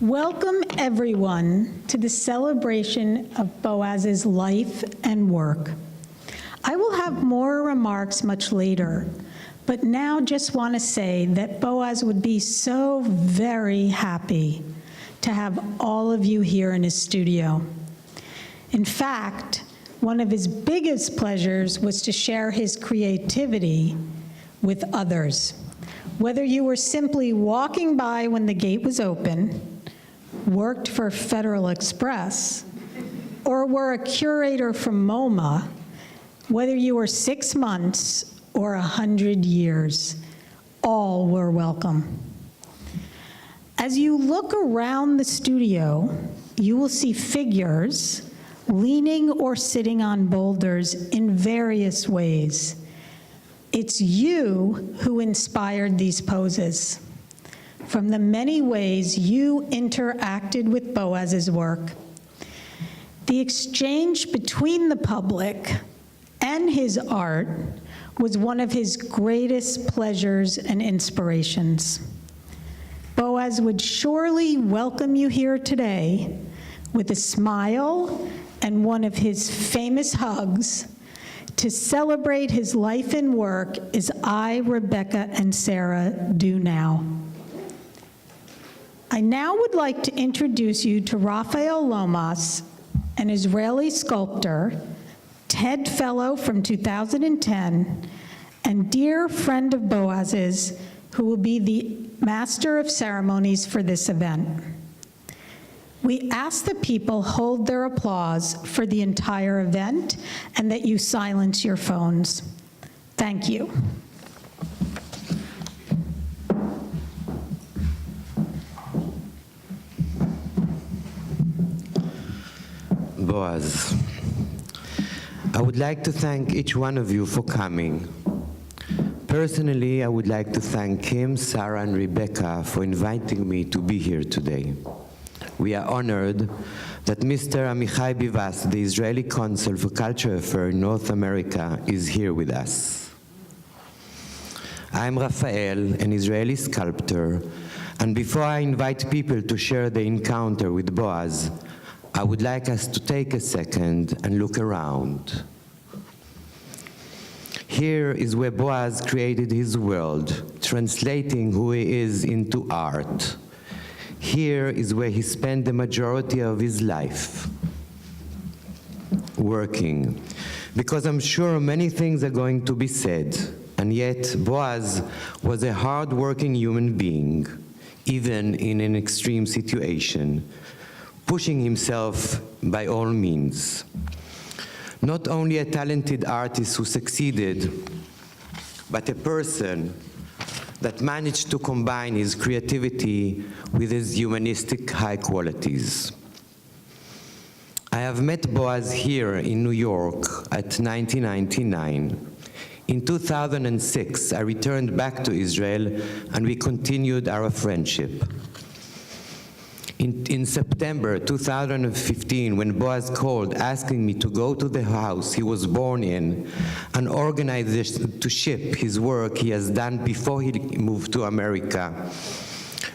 Welcome, everyone, to the celebration of Boaz's life and work. I will have more remarks much later, but now just want to say that Boaz would be so very happy to have all of you here in his studio. In fact, one of his biggest pleasures was to share his creativity with others. Whether you were simply walking by when the gate was open, worked for Federal Express, or were a curator from MoMA, whether you were 6 months or 100 years, all were welcome. As you look around the studio, you will see figures leaning or sitting on boulders in various ways. It's you who inspired these poses. From the many ways you interacted with Boaz's work, the exchange between the public and his art was one of his greatest pleasures and inspirations. Boaz would surely welcome you here today with a smile and one of his famous hugs to celebrate his life and work as I, Rebecca, and Sarah do now. I now would like to introduce you to Raphael Lomas, an Israeli sculptor, TED Fellow from 2010, and dear friend of Boaz's, who will be the Master of Ceremonies for this event. We ask that people hold their applause for the entire event and that you silence your phones. Thank you. Boaz, I would like to thank each one of you for coming. Personally, I would like to thank Kim, Sarah, and Rebecca for inviting me to be here today. We are honored that Mr. Amichai Bivas, the Israeli Consul for Cultural Affairs in North America, is here with us. I'm Raphael, an Israeli sculptor, and before I invite people to share their encounter with Boaz, I would like us to take a second and look around. Here is where Boaz created his world, translating who he is into art. Here is where he spent the majority of his life, working. Because I'm sure many things are going to be said, and yet Boaz was a hard-working human being, even in an extreme situation, pushing himself by all means. Not only a talented artist who succeeded, but a person that managed to combine his creativity with his humanistic high qualities. I have met Boaz here in New York at 1999. In 2006, I returned back to Israel and we continued our friendship. In September 2015, when Boaz called asking me to go to the house he was born in and organize to ship his work he has done before he moved to America,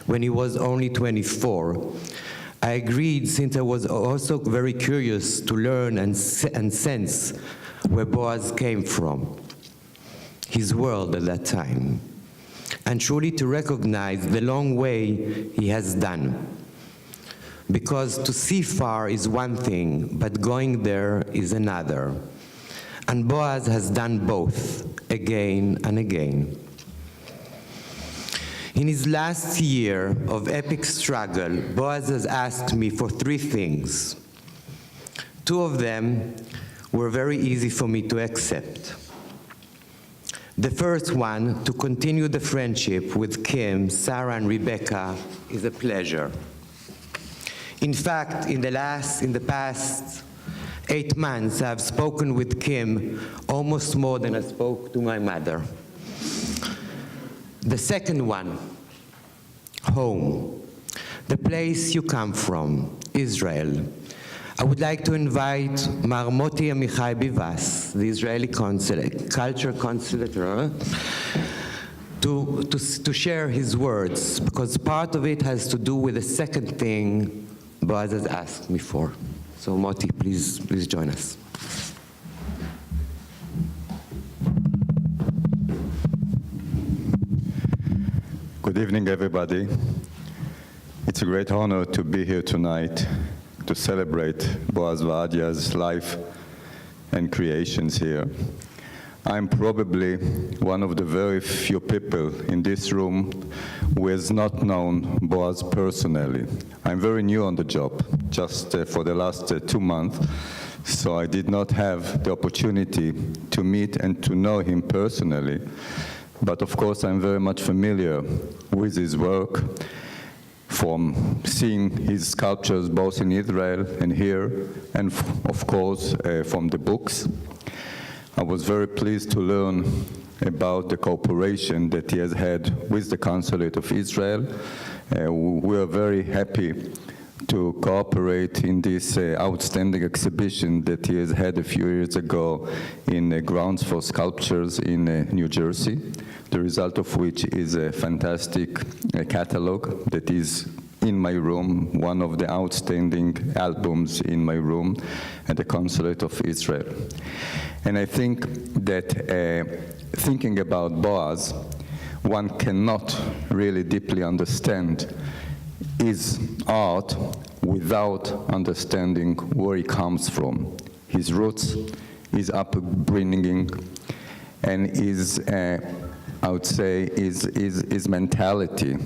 when he was only 24, I agreed since I was also very curious to learn and sense where Boaz came from, his world at that time, and truly to recognize the long way he has done. Because to see far is one thing, but going there is another. And Boaz has done both, again and again. In his last year of epic struggle, Boaz has asked me for 3 things. 2 of them were very easy for me to accept. The first one, to continue the friendship with Kim, Sarah, and Rebecca, is a pleasure. In fact, in the past 8 months, I've spoken with Kim almost more than I spoke to my mother. The second one, home, the place you come from, Israel. I would like to invite Mar Moti Amichai Bivas, the Israeli culture consulate, to share his words, because part of it has to do with the second thing Boaz has asked me for. So Moti, please join us. Good evening, everybody. It's a great honor to be here tonight to celebrate Boaz Vaadia's life and creations here. I'm probably one of the very few people in this room who has not known Boaz personally. I'm very new on the job, just for the last 2 months, so I did not have the opportunity to meet and to know him personally. But of course, I'm very much familiar with his work, from seeing his sculptures both in Israel and here, and of course, from the books. I was very pleased to learn about the cooperation that he has had with the Consulate of Israel. We are very happy to cooperate in this outstanding exhibition that he has had a few years ago in Grounds for Sculptures in New Jersey, the result of which is a fantastic catalog that is in my room, one of the outstanding albums in my room at the Consulate of Israel. And I think that thinking about Boaz, one cannot really deeply understand his art without understanding where he comes from, his roots, his upbringing, and his, I would say, his mentality,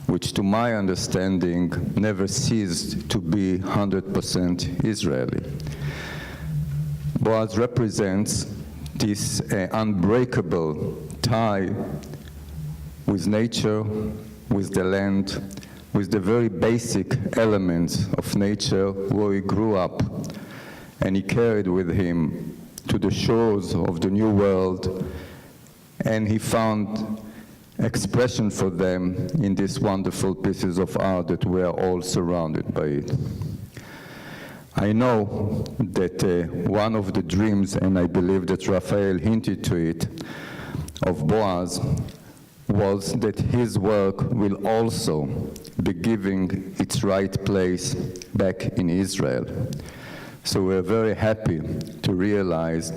which to my understanding never ceased to be 100% Israeli. Boaz represents this unbreakable tie with nature, with the land, with the very basic elements of nature where he grew up, and he carried with him to the shores of the New World, and he found expression for them in these wonderful pieces of art that we are all surrounded by it. I know that one of the dreams, and I believe that Raphael hinted to it, of Boaz was that his work will also be giving its right place back in Israel. So we're very happy to realize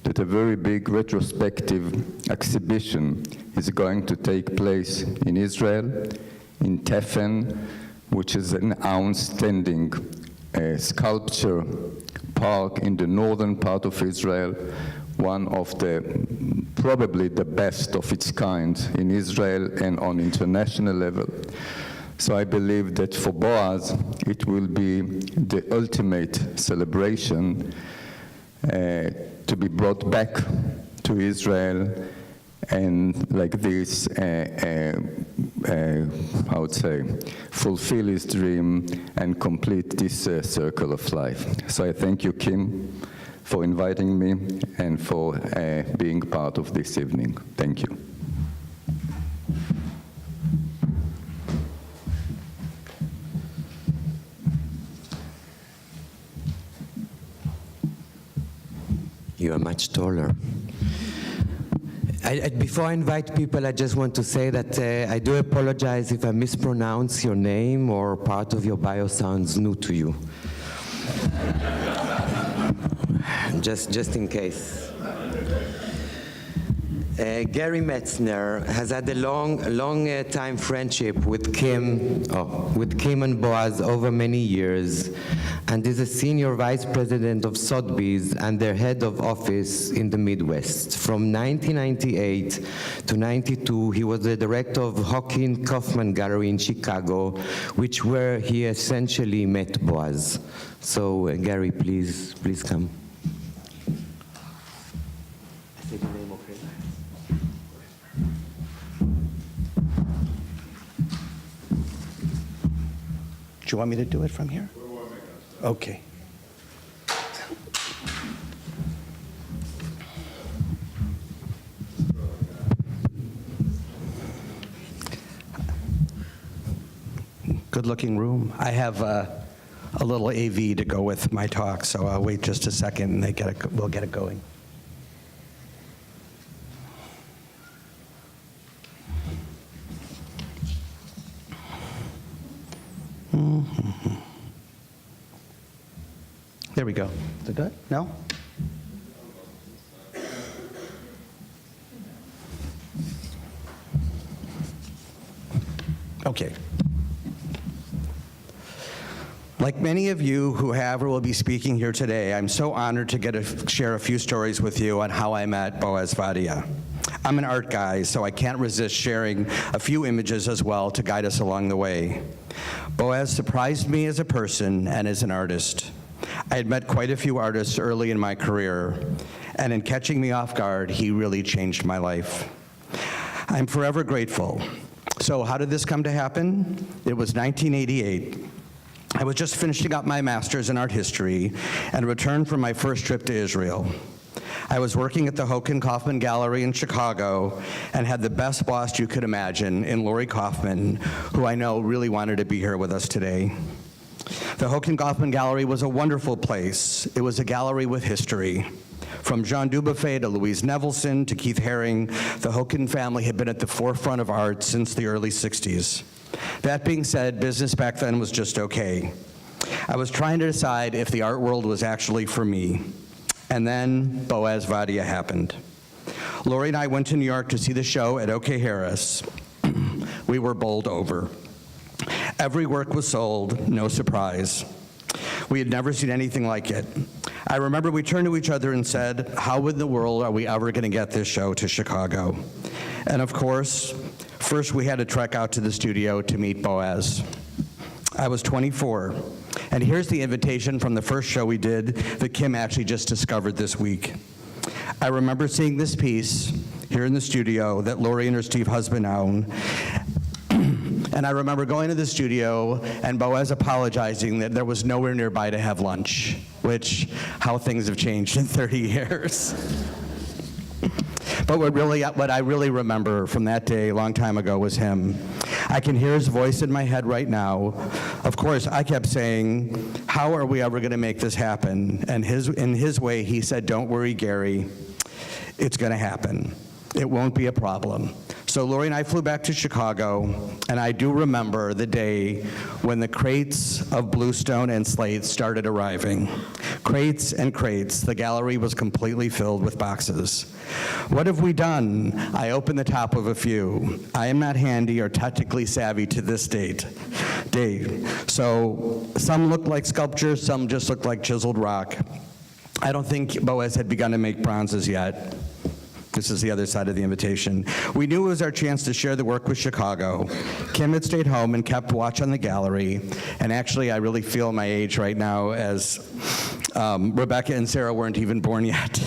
that a very big retrospective exhibition is going to take place in Israel, in Tefen, which is an outstanding sculpture park in the northern part of Israel, one of the, probably the best of its kind in Israel and on international level. So I believe that for Boaz, it will be the ultimate celebration to be brought back to Israel and like this, I would say, fulfill his dream and complete this circle of life. So I thank you, Kim, for inviting me and for being part of this evening. Thank you. You are much taller. Before I invite people, I just want to say that I do apologize if I mispronounce your name or part of your bio sounds new to you. just in case. Gary Metzner has had a long time friendship with Kim and Boaz over many years, and is a senior vice president of Sotheby's and their head of office in the Midwest. From 1998 to 92, he was the director of Hawking Kaufman Gallery in Chicago, where he essentially met Boaz. So Gary, please come. Do you want me to do it from here? Okay. Good-looking room. I have a little AV to go with my talk, so I'll wait just a second and we'll get it going. There we go. Is it good? No? Okay. Like many of you who have or will be speaking here today, I'm so honored to get to share a few stories with you on how I met Boaz Vaadia. I'm an art guy, so I can't resist sharing a few images as well to guide us along the way. Boaz surprised me as a person and as an artist. I had met quite a few artists early in my career, and in catching me off guard, he really changed my life. I'm forever grateful. So how did this come to happen? It was 1988. I was just finishing up my master's in art history and returned from my first trip to Israel. I was working at the Hoken Kaufman Gallery in Chicago and had the best boss you could imagine in Lori Kaufman, who I know really wanted to be here with us today. The Hoken Kaufman Gallery was a wonderful place. It was a gallery with history. From Jean Dubuffet to Louise Nevelson to Keith Haring, the Hoken family had been at the forefront of art since the early 60s. That being said, business back then was just okay. I was trying to decide if the art world was actually for me. And then Boaz Vaadia happened. Lori and I went to New York to see the show at OK Harris. We were bowled over. Every work was sold, no surprise. We had never seen anything like it. I remember we turned to each other and said, how in the world are we ever going to get this show to Chicago? And of course, first we had to trek out to the studio to meet Boaz. I was 24, and here's the invitation from the first show we did that Kim actually just discovered this week. I remember seeing this piece here in the studio that Lori and her Steve husband own, and I remember going to the studio and Boaz apologizing that there was nowhere nearby to have lunch, which, how things have changed in 30 years. But what I really remember from that day a long time ago was him. I can hear his voice in my head right now. Of course, I kept saying, how are we ever going to make this happen? And in his way, he said, don't worry, Gary, it's going to happen. It won't be a problem. So Lori and I flew back to Chicago, and I do remember the day when the crates of bluestone and slate started arriving. Crates and crates. The gallery was completely filled with boxes. What have we done? I opened the top of a few. I am not handy or technically savvy to this date. So some look like sculptures, some just look like chiseled rock. I don't think Boaz had begun to make bronzes yet. This is the other side of the invitation. We knew it was our chance to share the work with Chicago. Kim had stayed home and kept watch on the gallery. And actually, I really feel my age right now, as Rebecca and Sarah weren't even born yet.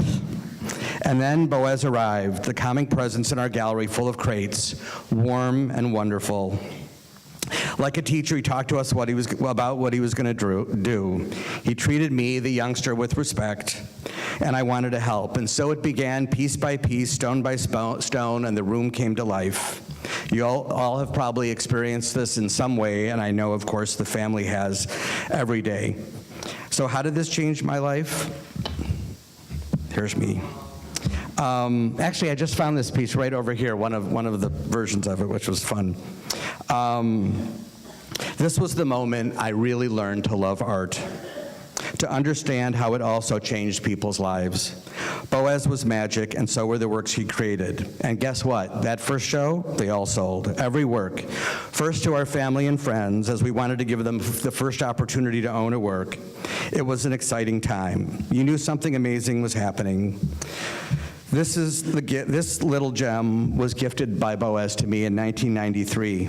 And then Boaz arrived, the calming presence in our gallery full of crates, warm and wonderful. Like a teacher, he talked to us about what he was going to do. He treated me, the youngster, with respect, and I wanted to help. And so it began, piece by piece, stone by stone, and the room came to life. You all have probably experienced this in some way, and I know, of course, the family has every day. So how did this change my life? Here's me. Actually, I just found this piece right over here, one of the versions of it, which was fun. This was the moment I really learned to love art, to understand how it also changed people's lives. Boaz was magic, and so were the works he created. And guess what? That first show, they all sold, every work. First to our family and friends, as we wanted to give them the first opportunity to own a work. It was an exciting time. You knew something amazing was happening. This little gem was gifted by Boaz to me in 1993.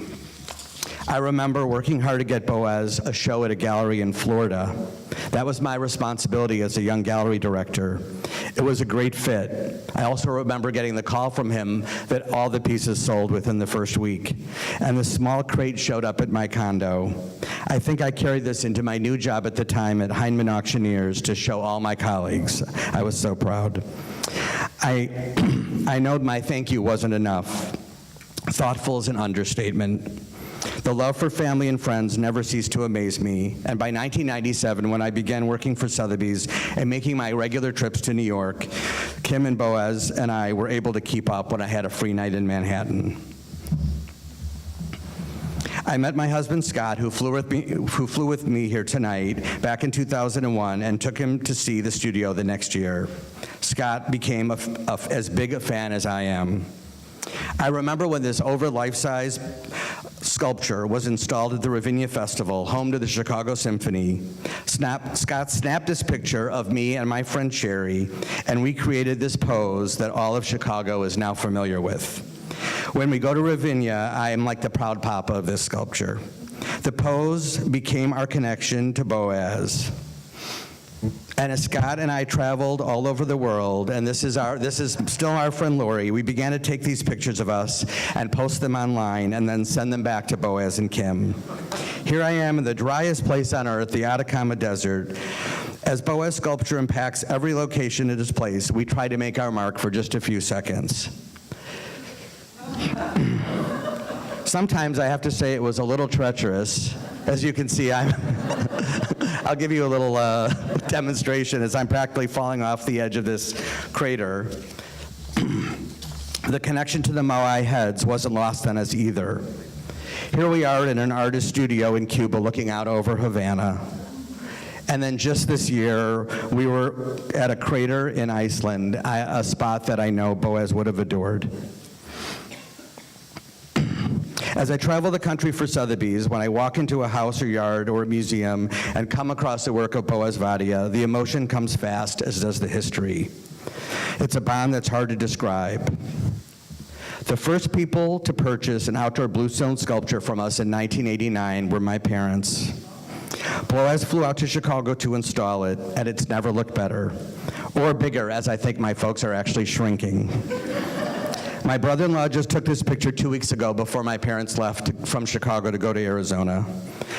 I remember working hard to get Boaz a show at a gallery in Florida. That was my responsibility as a young gallery director. It was a great fit. I also remember getting the call from him that all the pieces sold within the first week. And the small crate showed up at my condo. I think I carried this into my new job at the time at Heinemann Auctioneers to show all my colleagues. I was so proud. I know my thank you wasn't enough. Thoughtful is an understatement. The love for family and friends never ceased to amaze me, and by 1997, when I began working for Sotheby's and making my regular trips to New York, Kim and Boaz and I were able to keep up when I had a free night in Manhattan. I met my husband, Scott, who flew with me here tonight back in 2001 and took him to see the studio the next year. Scott became as big a fan as I am. I remember when this over life-size sculpture was installed at the Ravinia Festival, home to the Chicago Symphony. Scott snapped this picture of me and my friend Sherry, and we created this pose that all of Chicago is now familiar with. When we go to Ravinia, I am like the proud papa of this sculpture. The pose became our connection to Boaz. And as Scott and I traveled all over the world, and this is still our friend Lori, we began to take these pictures of us and post them online and then send them back to Boaz and Kim. Here I am in the driest place on earth, the Atacama Desert. As Boaz sculpture impacts every location it is placed, we try to make our mark for just a few seconds. Sometimes I have to say it was a little treacherous. As you can see, I'll give you a little demonstration as I'm practically falling off the edge of this crater. The connection to the Moai heads wasn't lost on us either. Here we are in an artist studio in Cuba looking out over Havana. And then just this year, we were at a crater in Iceland, a spot that I know Boaz would have adored. As I travel the country for Sotheby's, when I walk into a house or yard or a museum and come across the work of Boaz Vaadia, the emotion comes fast, as does the history. It's a bond that's hard to describe. The first people to purchase an outdoor bluestone sculpture from us in 1989 were my parents. Boaz flew out to Chicago to install it, and it's never looked better, or bigger, as I think my folks are actually shrinking. My brother-in-law just took this picture 2 weeks ago before my parents left from Chicago to go to Arizona.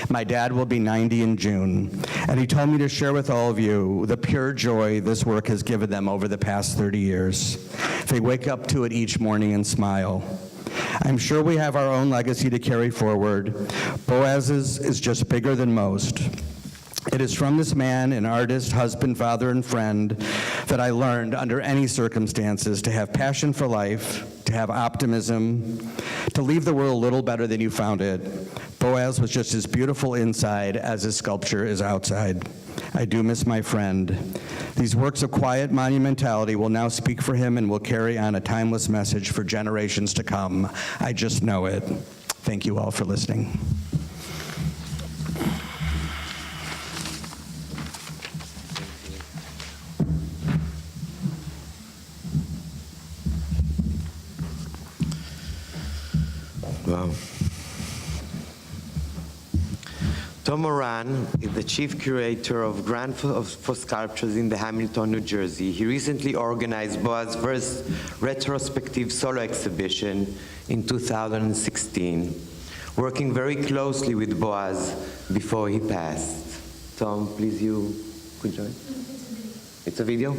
My dad will be 90 in June, and he told me to share with all of you the pure joy this work has given them over the past 30 years. They wake up to it each morning and smile. I'm sure we have our own legacy to carry forward. Boaz's is just bigger than most. It is from this man, an artist, husband, father, and friend, that I learned under any circumstances to have passion for life, to have optimism, to leave the world a little better than you found it. Boaz was just as beautiful inside as his sculpture is outside. I do miss my friend. These works of quiet monumentality will now speak for him and will carry on a timeless message for generations to come. I just know it. Thank you all for listening. Wow. Tom Moran is the chief curator of Grant for Sculptures in the Hamilton, New Jersey. He recently organized Boaz's first retrospective solo exhibition in 2016, working very closely with Boaz before he passed. Tom, please, you could join. It's a video?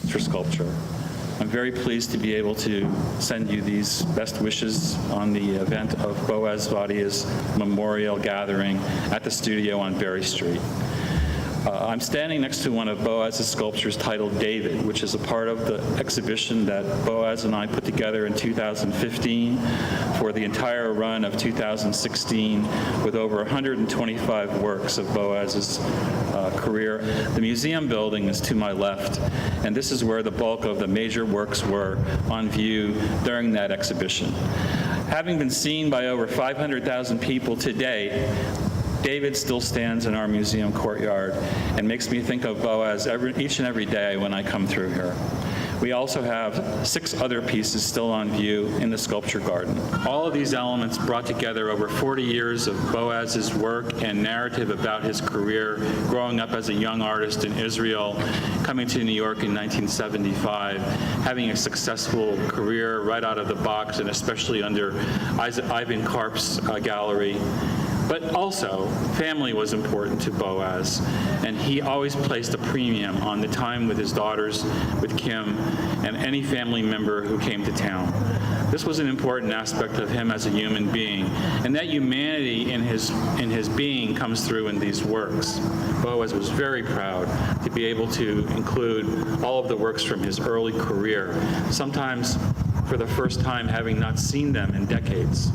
It's for sculpture. I'm very pleased to be able to send you these best wishes on the event of Boaz Vaadia's memorial gathering at the studio on Berry Street. I'm standing next to one of Boaz's sculptures titled David, which is a part of the exhibition that Boaz and I put together in 2015 for the entire run of 2016 with over 125 works of Boaz's career. The museum building is to my left, and this is where the bulk of the major works were on view during that exhibition. Having been seen by over 500,000 people today, David still stands in our museum courtyard and makes me think of Boaz each and every day when I come through here. We also have 6 other pieces still on view in the sculpture garden. All of these elements brought together over 40 years of Boaz's work and narrative about his career, growing up as a young artist in Israel, coming to New York in 1975, having a successful career right out of the box, and especially under Ivan Karp's gallery. But also, family was important to Boaz, and he always placed a premium on the time with his daughters, with Kim, and any family member who came to town. This was an important aspect of him as a human being, and that humanity in his being comes through in these works. Boaz was very proud to be able to include all of the works from his early career. Sometimes, for for the first time, having not seen them in decades.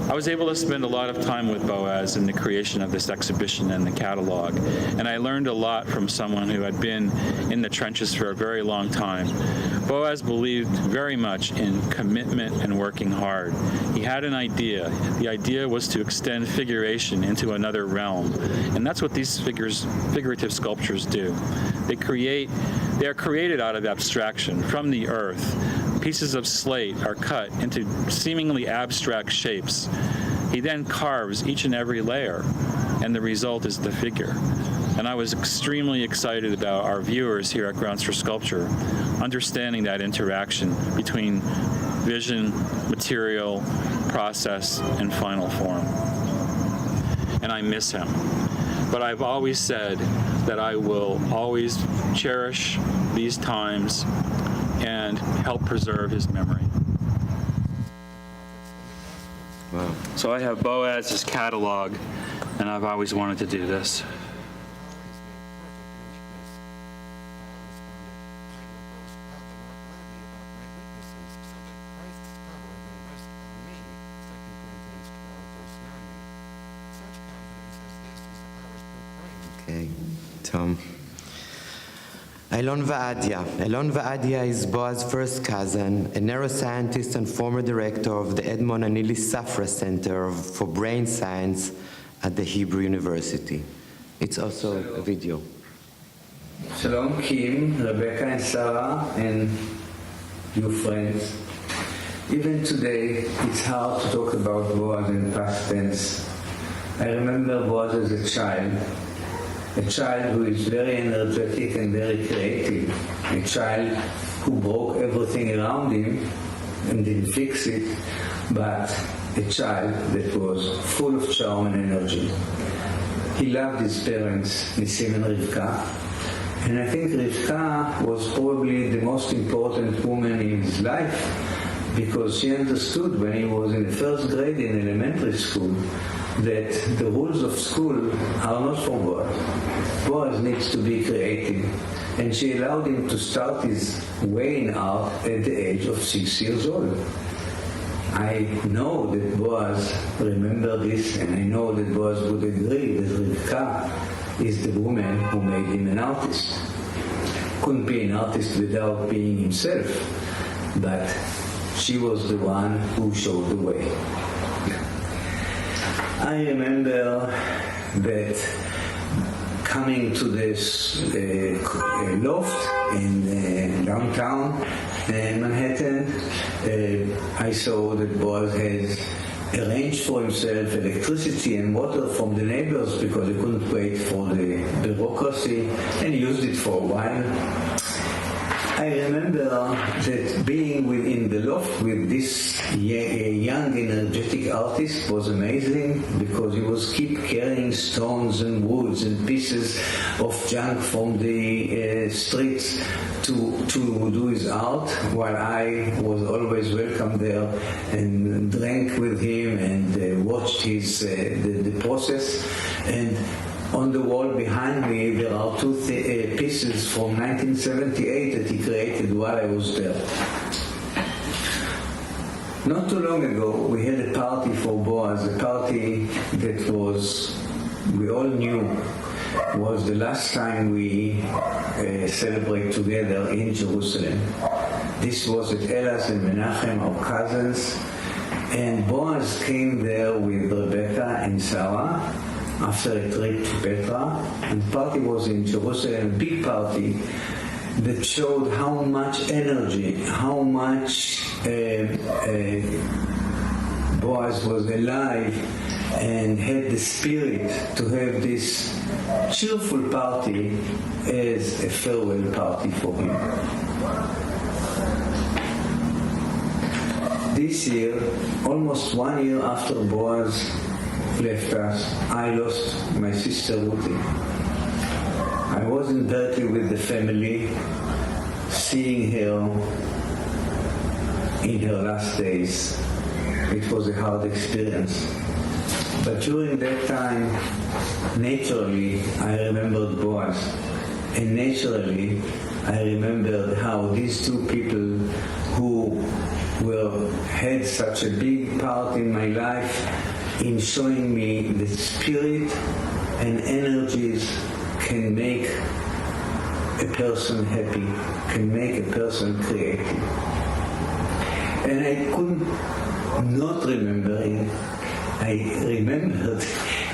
I was able to spend a lot of time with Boaz in the creation of this exhibition and the catalog, and I learned a lot from someone who had been in the trenches for a very long time. Boaz believed very much in commitment and working hard. He had an idea. The idea was to extend figuration into another realm, and that's what these figurative sculptures do. They are created out of abstraction from the earth. Pieces of slate are cut into seemingly abstract shapes. He then carves each and every layer, and the result is the figure. And I was extremely excited about our viewers here at Grounds for Sculpture understanding that interaction between vision, material, process, and final form. And I miss him. But I've always said that I will always cherish these times and help preserve his memory. Wow. So I have Boaz's catalog, and I've always wanted to do this. Okay, Tom. Elon Vaadia. Elon Vaadia is Boaz's first cousin, a neuroscientist and former director of the Edmond Anili Safra Center for Brain Science at the Hebrew University. It's also a video. Shalom, Kim, Rebecca, and Sarah, and you friends. Even today, it's hard to talk about Boaz in past tense. I remember Boaz as a child who is very energetic and very creative, a child who broke everything around him and didn't fix it, but a child that was full of charm and energy. He loved his parents, Nisim and Rivka, and I think Rivka was probably the most important woman in his life, because she understood when he was in the first grade in elementary school that the rules of school are not for Boaz. Boaz needs to be creative, and she allowed him to start his way in art at the age of 6 years old. I know that Boaz remembered this, and I know that Boaz would agree that Rivka is the woman who made him an artist. Couldn't be an artist without being himself, but she was the one who showed the way. I remember that coming to this loft in downtown Manhattan, I saw that Boaz has arranged for himself electricity and water from the neighbors because he couldn't wait for the bureaucracy, and he used it for a while. I remember that being within the loft with this young, energetic artist was amazing, because he was keep carrying stones and woods and pieces of junk from the streets to do his art, while I was always welcome there and drank with him and watched his the process. And on the wall behind me, there are two pieces from 1978 that he created while I was there. Not too long ago, we had a party for Boaz, a party that we all knew was the last time we celebrate together in Jerusalem. This was at Elas and Menachem, our cousins, and Boaz came there with Rebecca and Sarah after a trip to Petra, and the party was in Jerusalem, a big party that showed how much energy, how much Boaz was alive and had the spirit to have this cheerful party as a farewell party for him. This year, almost 1 year after Boaz left us, I lost my sister Ruthie. I was in Berkeley with the family, seeing her in her last days. It was a hard experience. But during that time, naturally, I remembered Boaz. And naturally, I remembered how these two people who had such a big part in my life in showing me that spirit and energies can make a person happy, can make a person creative. And I could not remember it. I remembered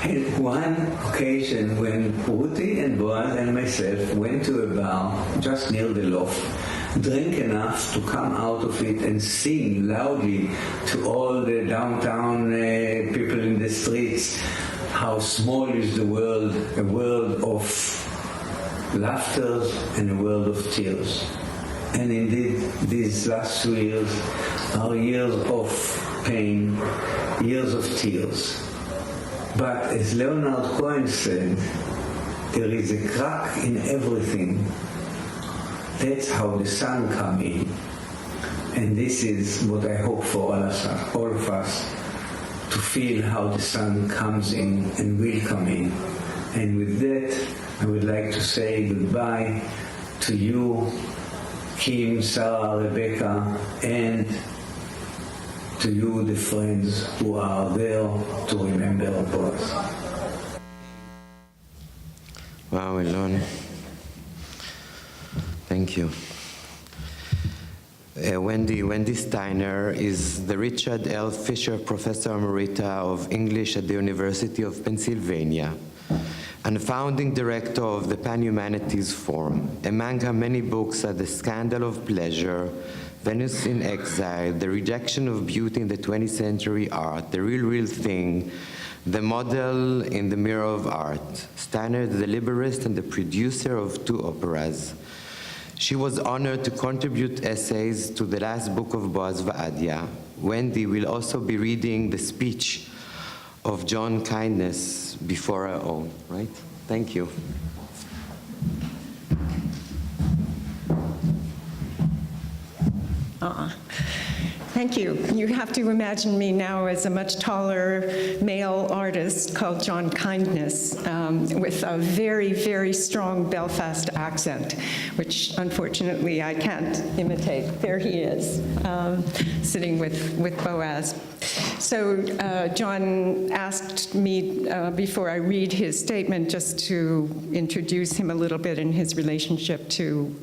at one occasion when Ruti and Boaz and myself went to a bar just near the loft, drank enough to come out of it and sing loudly to all the downtown people in the streets how small is the world, a world of laughter and a world of tears. And indeed, these last 2 years are years of pain, years of tears. But as Leonard Cohen said, there is a crack in everything. That's how the sun comes in. And this is what I hope for all of us, to feel how the sun comes in and will come in. And with that, I would like to say goodbye to you, Kim, Sarah, Rebecca, and to you, the friends who are there to remember Boaz. Wow, Elon. Thank you. Wendy Steiner is the Richard L. Fisher Professor Emerita of English at the University of Pennsylvania and founding director of the Pan-Humanities Forum. Among her many books are The Scandal of Pleasure, Venus in Exile, The Rejection of Beauty in the 20th Century Art, The Real Thing, The Model in the Mirror of Art. Steiner is the librettist and the producer of 2 operas. She was honored to contribute essays to the last book of Boaz Vaadia. Wendy will also be reading the speech of John Kindness before her own, right? Thank you. Thank you. You have to imagine me now as a much taller male artist called John Kindness, with a very, very strong Belfast accent, which unfortunately I can't imitate. There he is, sitting with Boaz. So John asked me before I read his statement just to introduce him a little bit in his relationship to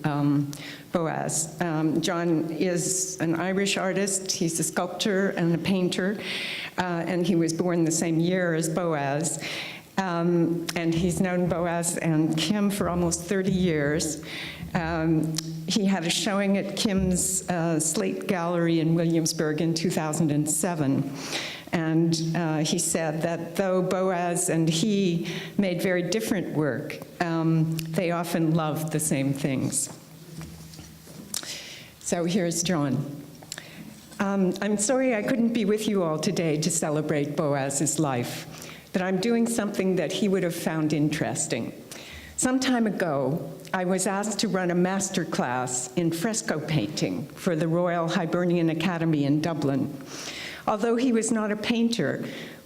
Boaz. John is an Irish artist. He's a sculptor and a painter, and he was born the same year as Boaz. And he's known Boaz and Kim for almost 30 years. He had a showing at Kim's Slate Gallery in Williamsburg in 2007. And he said that though Boaz and he made very different work, they often loved the same things. So here's John. I'm sorry I couldn't be with you all today to celebrate Boaz's life, but I'm doing something that he would have found interesting. Some time ago, I was asked to run a master class in fresco painting for the Royal Hibernian Academy in Dublin. Although he was not a painter,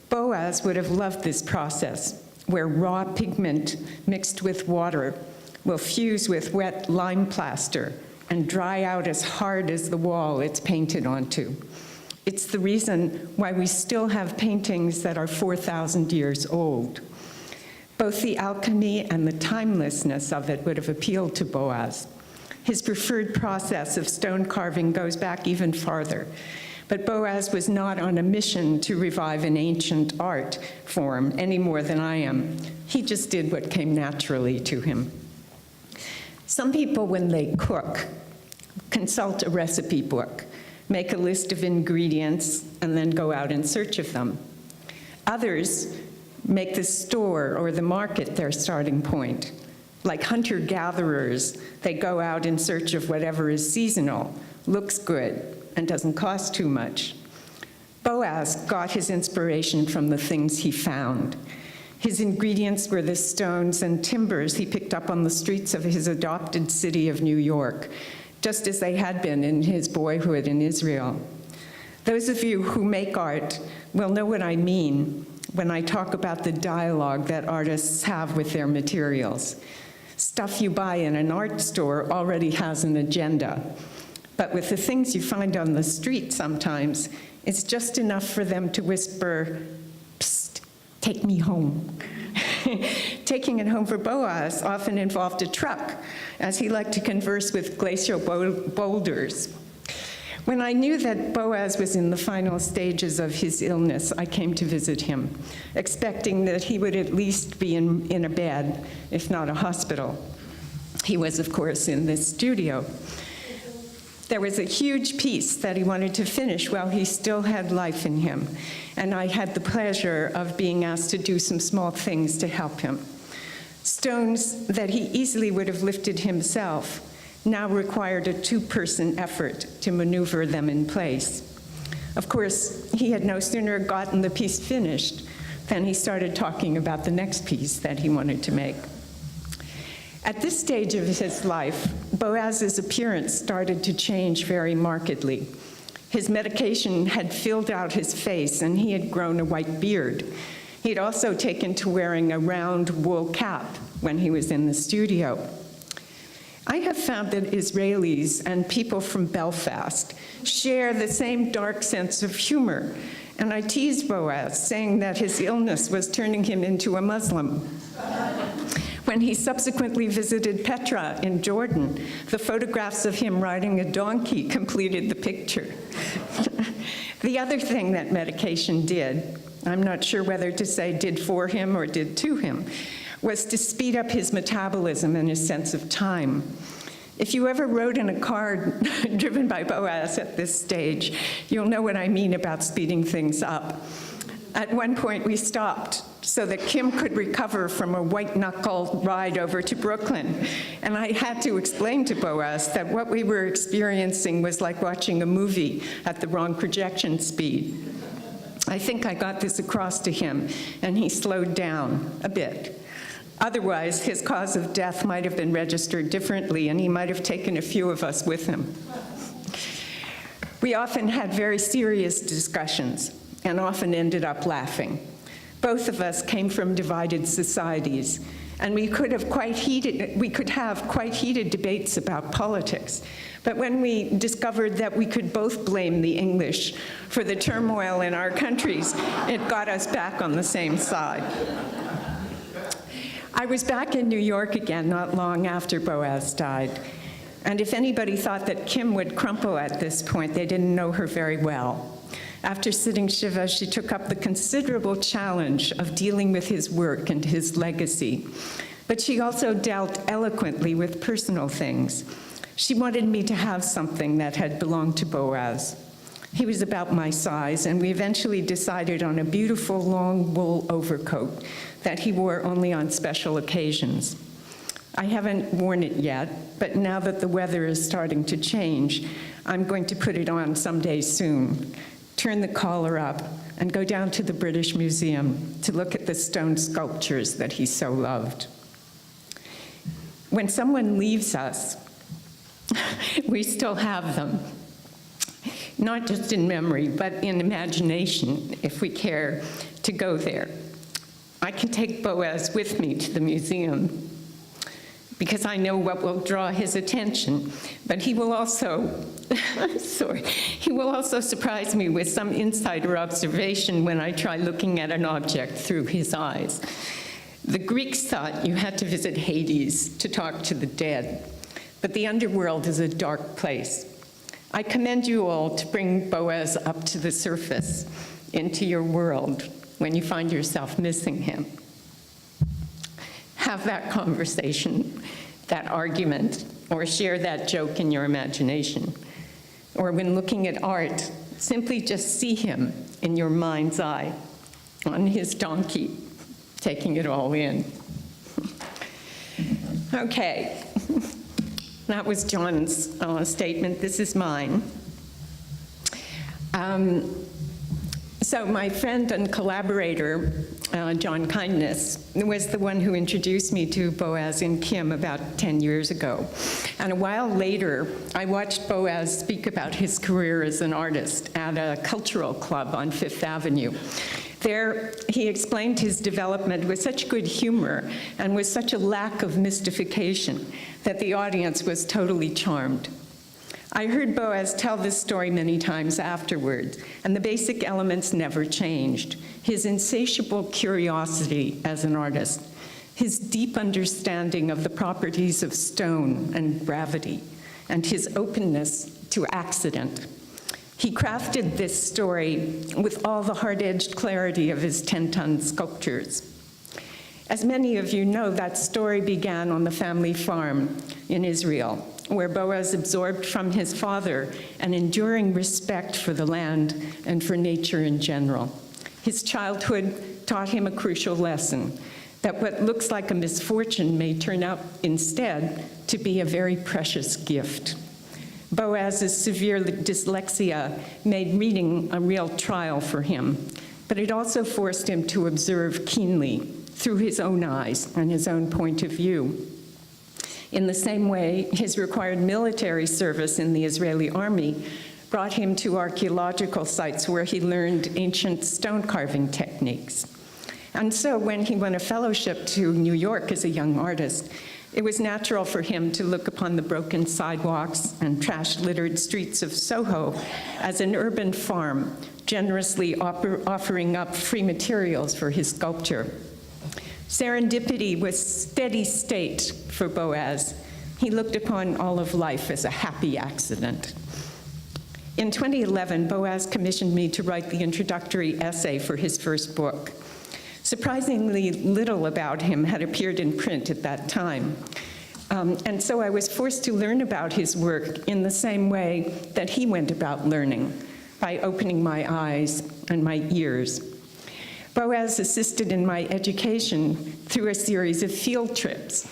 Boaz would have loved this process, where raw pigment mixed with water will fuse with wet lime plaster and dry out as hard as the wall it's painted onto. It's the reason why we still have paintings that are 4,000 years old. Both the alchemy and the timelessness of it would have appealed to Boaz. His preferred process of stone carving goes back even farther. But Boaz was not on a mission to revive an ancient art form any more than I am. He just did what came naturally to him. Some people, when they cook, consult a recipe book, make a list of ingredients, and then go out in search of them. Others make the store or the market their starting point. Like hunter-gatherers, they go out in search of whatever is seasonal, looks good, and doesn't cost too much. Boaz got his inspiration from the things he found. His ingredients were the stones and timbers he picked up on the streets of his adopted city of New York, just as they had been in his boyhood in Israel. Those of you who make art will know what I mean when I talk about the dialogue that artists have with their materials. Stuff you buy in an art store already has an agenda. But with the things you find on the street sometimes, it's just enough for them to whisper, "Psst, take me home." Taking it home for Boaz often involved a truck, as he liked to converse with glacial boulders. When I knew that Boaz was in the final stages of his illness, I came to visit him, expecting that he would at least be in a bed, if not a hospital. He was, of course, in this studio. There was a huge piece that he wanted to finish while he still had life in him, and I had the pleasure of being asked to do some small things to help him. Stones that he easily would have lifted himself now required a two-person effort to maneuver them in place. Of course, he had no sooner gotten the piece finished than he started talking about the next piece that he wanted to make. At this stage of his life, Boaz's appearance started to change very markedly. His medication had filled out his face, and he had grown a white beard. He had also taken to wearing a round wool cap when he was in the studio. I have found that Israelis and people from Belfast share the same dark sense of humor, and I teased Boaz, saying that his illness was turning him into a Muslim. When he subsequently visited Petra in Jordan, the photographs of him riding a donkey completed the picture. The other thing that medication did, I'm not sure whether to say did for him or did to him, was to speed up his metabolism and his sense of time. If you ever rode in a car driven by Boaz at this stage, you'll know what I mean about speeding things up. At one point, we stopped so that Kim could recover from a white-knuckle ride over to Brooklyn. And I had to explain to Boaz that what we were experiencing was like watching a movie at the wrong projection speed. I think I got this across to him, and he slowed down a bit. Otherwise, his cause of death might have been registered differently, and he might have taken a few of us with him. We often had very serious discussions, and often ended up laughing. Both of us came from divided societies, and we could have quite heated debates about politics. But when we discovered that we could both blame the English for the turmoil in our countries, it got us back on the same side. I was back in New York again not long after Boaz died. And if anybody thought that Kim would crumple at this point, they didn't know her very well. After sitting Shiva, she took up the considerable challenge of dealing with his work and his legacy. But she also dealt eloquently with personal things. She wanted me to have something that had belonged to Boaz. He was about my size, and we eventually decided on a beautiful long wool overcoat that he wore only on special occasions. I haven't worn it yet, but now that the weather is starting to change, I'm going to put it on someday soon, turn the collar up, and go down to the British Museum to look at the stone sculptures that he so loved. When someone leaves us, we still have them, not just in memory, but in imagination, if we care to go there. I can take Boaz with me to the museum because I know what will draw his attention, but he will also, he will also surprise me with some insider observation when I try looking at an object through his eyes. The Greeks thought you had to visit Hades to talk to the dead, but the underworld is a dark place. I commend you all to bring Boaz up to the surface, into your world, when you find yourself missing him. Have that conversation, that argument, or share that joke in your imagination. Or when looking at art, simply just see him in your mind's eye, on his donkey, taking it all in. Okay. That was John's statement. This is mine. So my friend and collaborator, John Kindness, was the one who introduced me to Boaz and Kim about 10 years ago. And a while later, I watched Boaz speak about his career as an artist at a cultural club on Fifth Avenue. There, he explained his development with such good humor and with such a lack of mystification that the audience was totally charmed. I heard Boaz tell this story many times afterwards, and the basic elements never changed. His insatiable curiosity as an artist, his deep understanding of the properties of stone and gravity, and his openness to accident. He crafted this story with all the hard-edged clarity of his 10-ton sculptures. As many of you know, that story began on the family farm in Israel, where Boaz absorbed from his father an enduring respect for the land and for nature in general. His childhood taught him a crucial lesson, that what looks like a misfortune may turn out instead to be a very precious gift. Boaz's severe dyslexia made reading a real trial for him, but it also forced him to observe keenly through his own eyes and his own point of view. In the same way, his required military service in the Israeli army brought him to archaeological sites where he learned ancient stone carving techniques. And so when he won a fellowship to New York as a young artist, it was natural for him to look upon the broken sidewalks and trash-littered streets of Soho as an urban farm, generously offering up free materials for his sculpture. Serendipity was steady state for Boaz. He looked upon all of life as a happy accident. In 2011, Boaz commissioned me to write the introductory essay for his first book. Surprisingly little about him had appeared in print at that time. And so I was forced to learn about his work in the same way that he went about learning, by opening my eyes and my ears. Boaz assisted in my education through a series of field trips.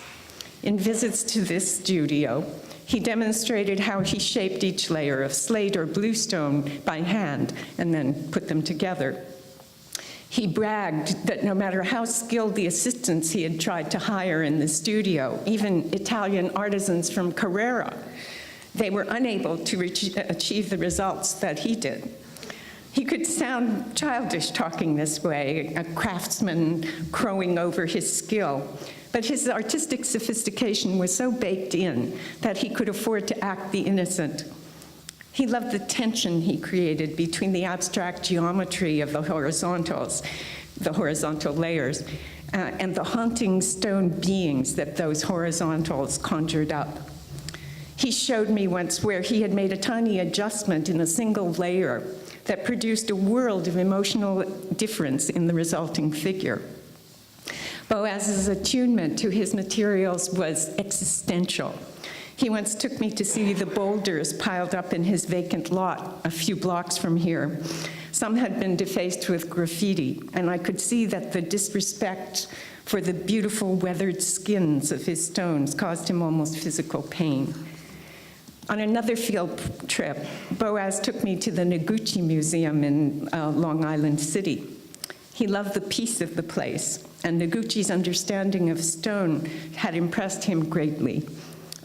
In visits to this studio, he demonstrated how he shaped each layer of slate or bluestone by hand and then put them together. He bragged that no matter how skilled the assistants he had tried to hire in the studio, even Italian artisans from Carrara, they were unable to achieve the results that he did. He could sound childish talking this way, a craftsman crowing over his skill, but his artistic sophistication was so baked in that he could afford to act the innocent. He loved the tension he created between the abstract geometry of the horizontal layers, and the haunting stone beings that those horizontals conjured up. He showed me once where he had made a tiny adjustment in a single layer that produced a world of emotional difference in the resulting figure. Boaz's attunement to his materials was existential. He once took me to see the boulders piled up in his vacant lot a few blocks from here. Some had been defaced with graffiti, and I could see that the disrespect for the beautiful weathered skins of his stones caused him almost physical pain. On another field trip, Boaz took me to the Noguchi Museum in Long Island City. He loved the peace of the place, and Noguchi's understanding of stone had impressed him greatly,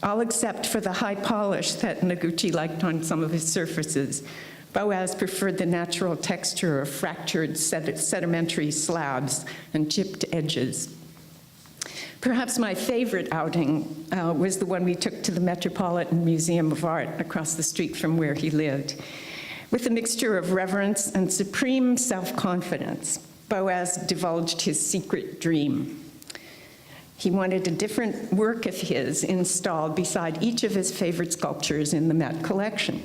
all except for the high polish that Noguchi liked on some of his surfaces. Boaz preferred the natural texture of fractured sedimentary slabs and chipped edges. Perhaps my favorite outing was the one we took to the Metropolitan Museum of Art across the street from where he lived. With a mixture of reverence and supreme self-confidence, Boaz divulged his secret dream. He wanted a different work of his installed beside each of his favorite sculptures in the Met collection.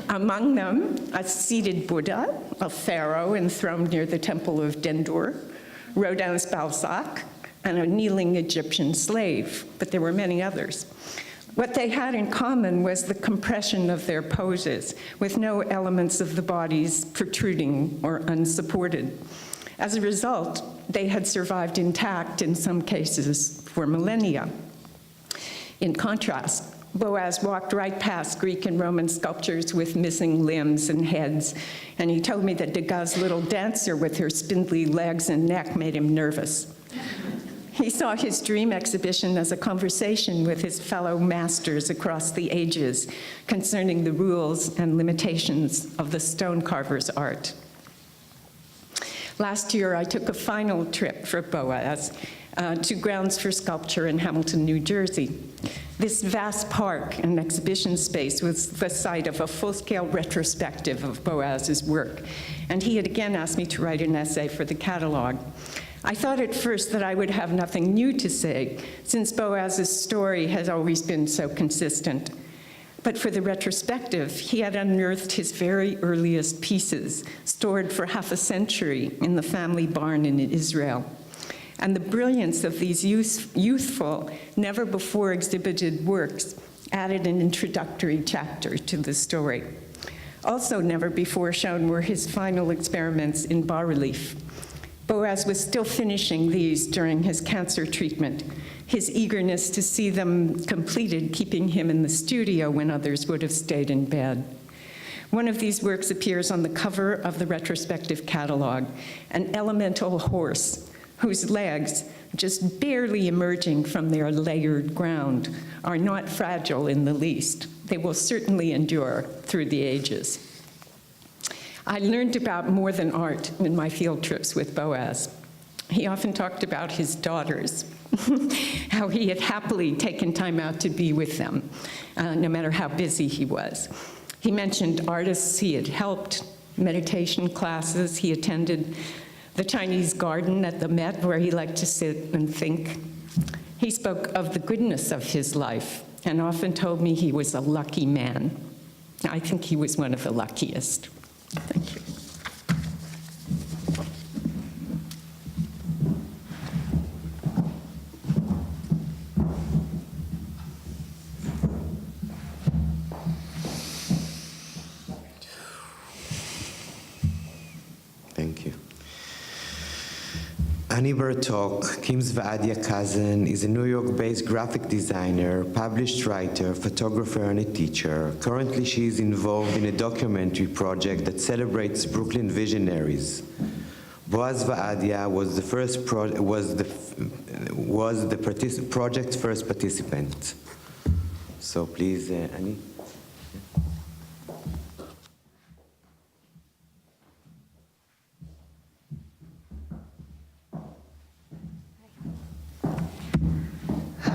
Among them, a seated Buddha, a pharaoh enthroned near the Temple of Dendur, Rodin's Balzac, and a kneeling Egyptian slave, but there were many others. What they had in common was the compression of their poses, with no elements of the bodies protruding or unsupported. As a result, they had survived intact in some cases for millennia. In contrast, Boaz walked right past Greek and Roman sculptures with missing limbs and heads, and he told me that Degas' little dancer with her spindly legs and neck made him nervous. He saw his dream exhibition as a conversation with his fellow masters across the ages concerning the rules and limitations of the stone carver's art. Last year, I took a final trip for Boaz to Grounds for Sculpture in Hamilton, New Jersey. This vast park and exhibition space was the site of a full-scale retrospective of Boaz's work, and he had again asked me to write an essay for the catalog. I thought at first that I would have nothing new to say, since Boaz's story has always been so consistent. But for the retrospective, he had unearthed his very earliest pieces, stored for half a century in the family barn in Israel. And the brilliance of these youthful, never-before exhibited works added an introductory chapter to the story. Also never before shown were his final experiments in bas-relief. Boaz was still finishing these during his cancer treatment, his eagerness to see them completed keeping him in the studio when others would have stayed in bed. One of these works appears on the cover of the retrospective catalog, an elemental horse whose legs, just barely emerging from their layered ground, are not fragile in the least. They will certainly endure through the ages. I learned about more than art in my field trips with Boaz. He often talked about his daughters, how he had happily taken time out to be with them, no matter how busy he was. He mentioned artists he had helped, meditation classes he attended, the Chinese garden at the Met where he liked to sit and think. He spoke of the goodness of his life and often told me he was a lucky man. I think he was one of the luckiest. Thank you. Thank you. Annie Bertok, Kim's Vaadia cousin, is a New York-based graphic designer, published writer, photographer, and a teacher. Currently, she is involved in a documentary project that celebrates Brooklyn visionaries. Boaz Vaadia was the project's first participant. So please, Annie.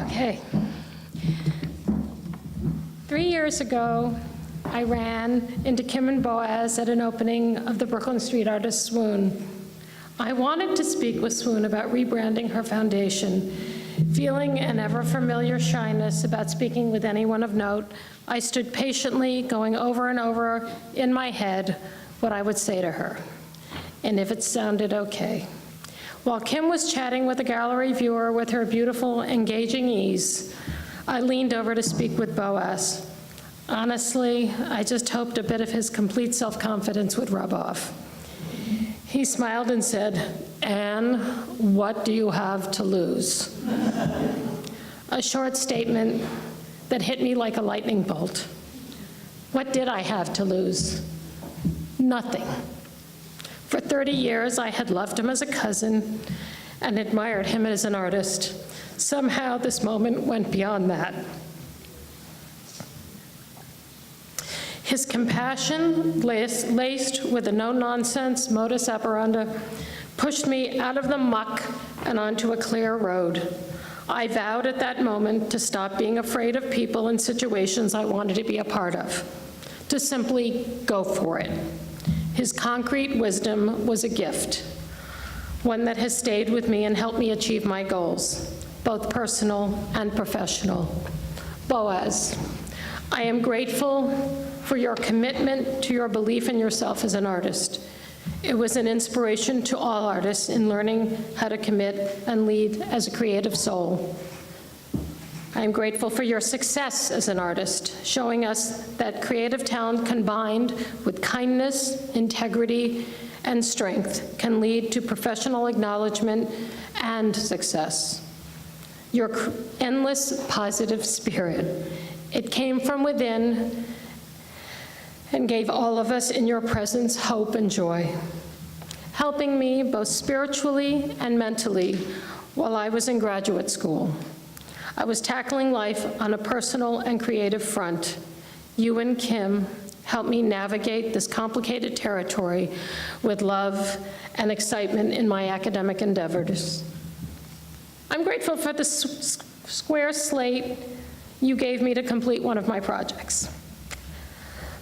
Okay. 3 years ago, I ran into Kim and Boaz at an opening of the Brooklyn street artist Swoon. I wanted to speak with Swoon about rebranding her foundation. Feeling an ever-familiar shyness about speaking with anyone of note, I stood patiently going over and over in my head what I would say to her, and if it sounded okay. While Kim was chatting with a gallery viewer with her beautiful, engaging ease, I leaned over to speak with Boaz. Honestly, I just hoped a bit of his complete self-confidence would rub off. He smiled and said, "Anne, what do you have to lose?" A short statement that hit me like a lightning bolt. What did I have to lose? Nothing. For 30 years, I had loved him as a cousin and admired him as an artist. Somehow, this moment went beyond that. His compassion, laced with a no-nonsense modus operandi, pushed me out of the muck and onto a clear road. I vowed at that moment to stop being afraid of people and situations I wanted to be a part of, to simply go for it. His concrete wisdom was a gift, one that has stayed with me and helped me achieve my goals, both personal and professional. Boaz, I am grateful for your commitment to your belief in yourself as an artist. It was an inspiration to all artists in learning how to commit and lead as a creative soul. I am grateful for your success as an artist, showing us that creative talent combined with kindness, integrity, and strength can lead to professional acknowledgement and success. Your endless positive spirit, it came from within and gave all of us in your presence hope and joy, helping me both spiritually and mentally while I was in graduate school. I was tackling life on a personal and creative front. You and Kim helped me navigate this complicated territory with love and excitement in my academic endeavors. I'm grateful for the square slate you gave me to complete one of my projects,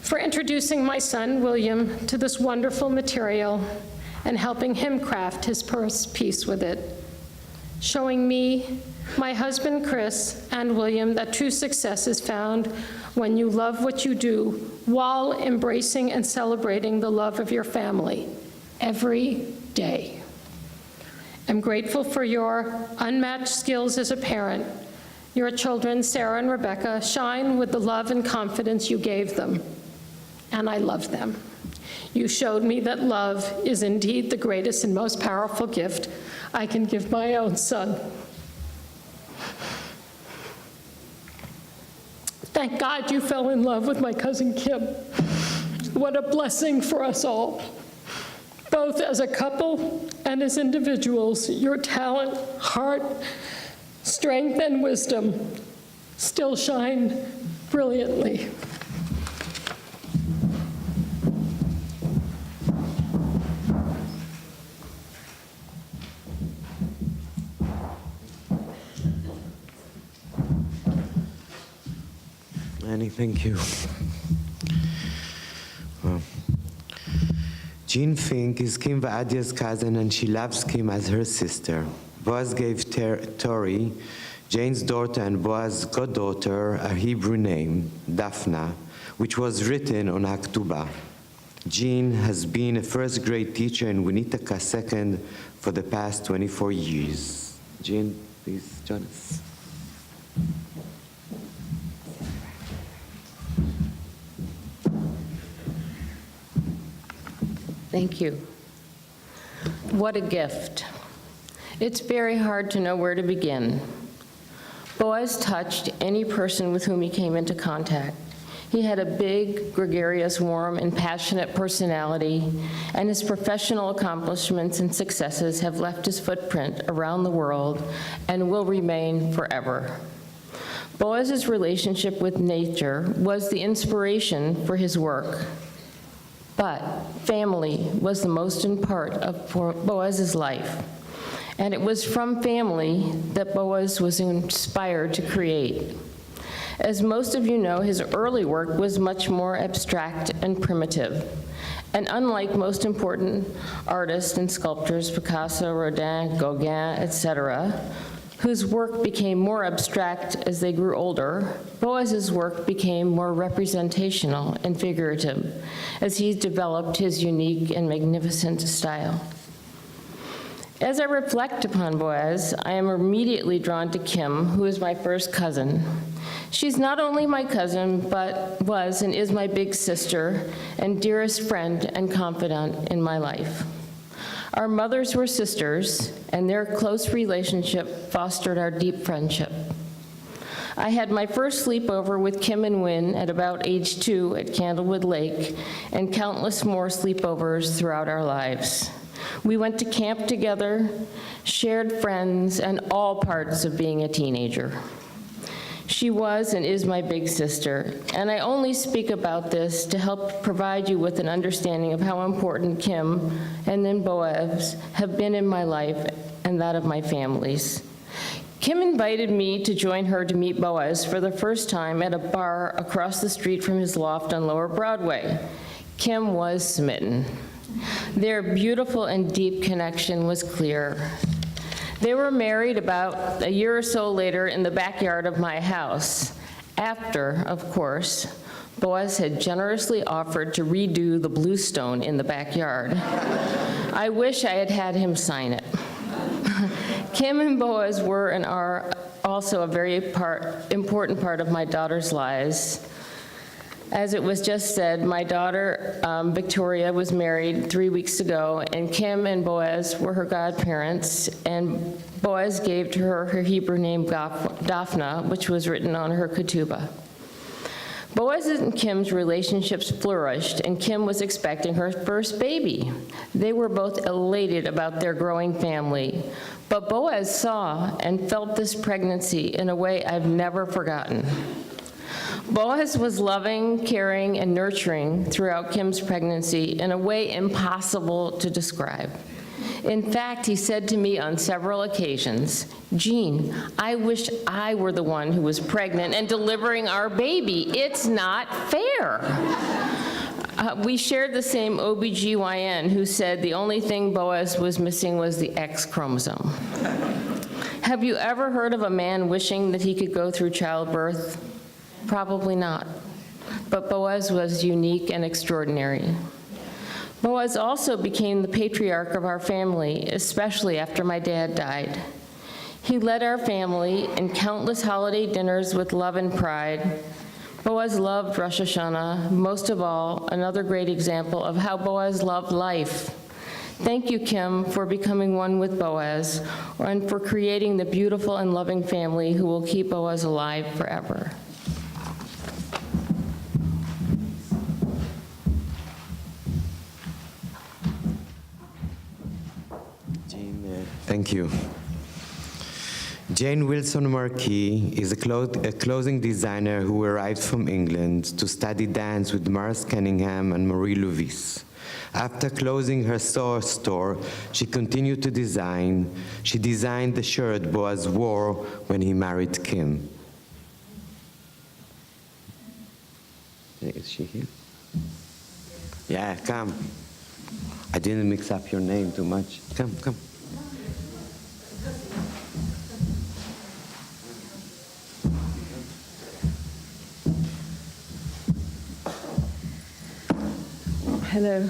for introducing my son, William, to this wonderful material and helping him craft his first piece with it, showing me, my husband, Chris, and William, that true success is found when you love what you do while embracing and celebrating the love of your family every day. I'm grateful for your unmatched skills as a parent. Your children, Sarah and Rebecca, shine with the love and confidence you gave them, and I love them. You showed me that love is indeed the greatest and most powerful gift I can give my own son. Thank God you fell in love with my cousin Kim. What a blessing for us all. Both as a couple and as individuals, your talent, heart, strength, and wisdom still shine brilliantly. Annie, thank you. Well, Jean Fink is Kim Vaadia's cousin, and she loves Kim as her sister. Boaz gave Tori, Jane's daughter and Boaz's goddaughter, a Hebrew name, Daphna, which was written on Aktubah. Jean has been a first-grade teacher in Winnetaka Second for the past 24 years. Jean, please join us. Thank you. What a gift. It's very hard to know where to begin. Boaz touched any person with whom he came into contact. He had a big, gregarious, warm, and passionate personality, and his professional accomplishments and successes have left his footprint around the world and will remain forever. Boaz's relationship with nature was the inspiration for his work. But family was the most important part of Boaz's life. And it was from family that Boaz was inspired to create. As most of you know, his early work was much more abstract and primitive. And unlike most important artists and sculptors, Picasso, Rodin, Gauguin, etc., whose work became more abstract as they grew older, Boaz's work became more representational and figurative as he developed his unique and magnificent style. As I reflect upon Boaz, I am immediately drawn to Kim, who is my first cousin. She's not only my cousin, but was and is my big sister and dearest friend and confidant in my life. Our mothers were sisters, and their close relationship fostered our deep friendship. I had my first sleepover with Kim and Wynn at about age 2 at Candlewood Lake, and countless more sleepovers throughout our lives. We went to camp together, shared friends, and all parts of being a teenager. She was and is my big sister, and I only speak about this to help provide you with an understanding of how important Kim and then Boaz have been in my life and that of my family's. Kim invited me to join her to meet Boaz for the first time at a bar across the street from his loft on Lower Broadway. Kim was smitten. Their beautiful and deep connection was clear. They were married about a year or so later in the backyard of my house, after, of course, Boaz had generously offered to redo the bluestone in the backyard. I wish I had had him sign it. Kim and Boaz were and are also a very important part of my daughter's lives. As it was just said, my daughter, Victoria, was married 3 weeks ago, and Kim and Boaz were her godparents, and Boaz gave to her her Hebrew name, Daphna, which was written on her ketubah. Boaz and Kim's relationships flourished, and Kim was expecting her first baby. They were both elated about their growing family, but Boaz saw and felt this pregnancy in a way I've never forgotten. Boaz was loving, caring, and nurturing throughout Kim's pregnancy in a way impossible to describe. In fact, he said to me on several occasions, "Jean, I wish I were the one who was pregnant and delivering our baby. It's not fair." We shared the same OBGYN who said the only thing Boaz was missing was the X chromosome. Have you ever heard of a man wishing that he could go through childbirth? Probably not. But Boaz was unique and extraordinary. Boaz also became the patriarch of our family, especially after my dad died. He led our family in countless holiday dinners with love and pride. Boaz loved Rosh Hashanah. Most of all, another great example of how Boaz loved life. Thank you, Kim, for becoming one with Boaz and for creating the beautiful and loving family who will keep Boaz alive forever. Thank you. Jane Wilson Marquis is a clothing designer who arrived from England to study dance with Mars Cunningham and Marie Louise. After closing her store, she continued to design. She designed the shirt Boaz wore when he married Kim. Is she here? Yeah, come. I didn't mix up your name too much. Come. Hello.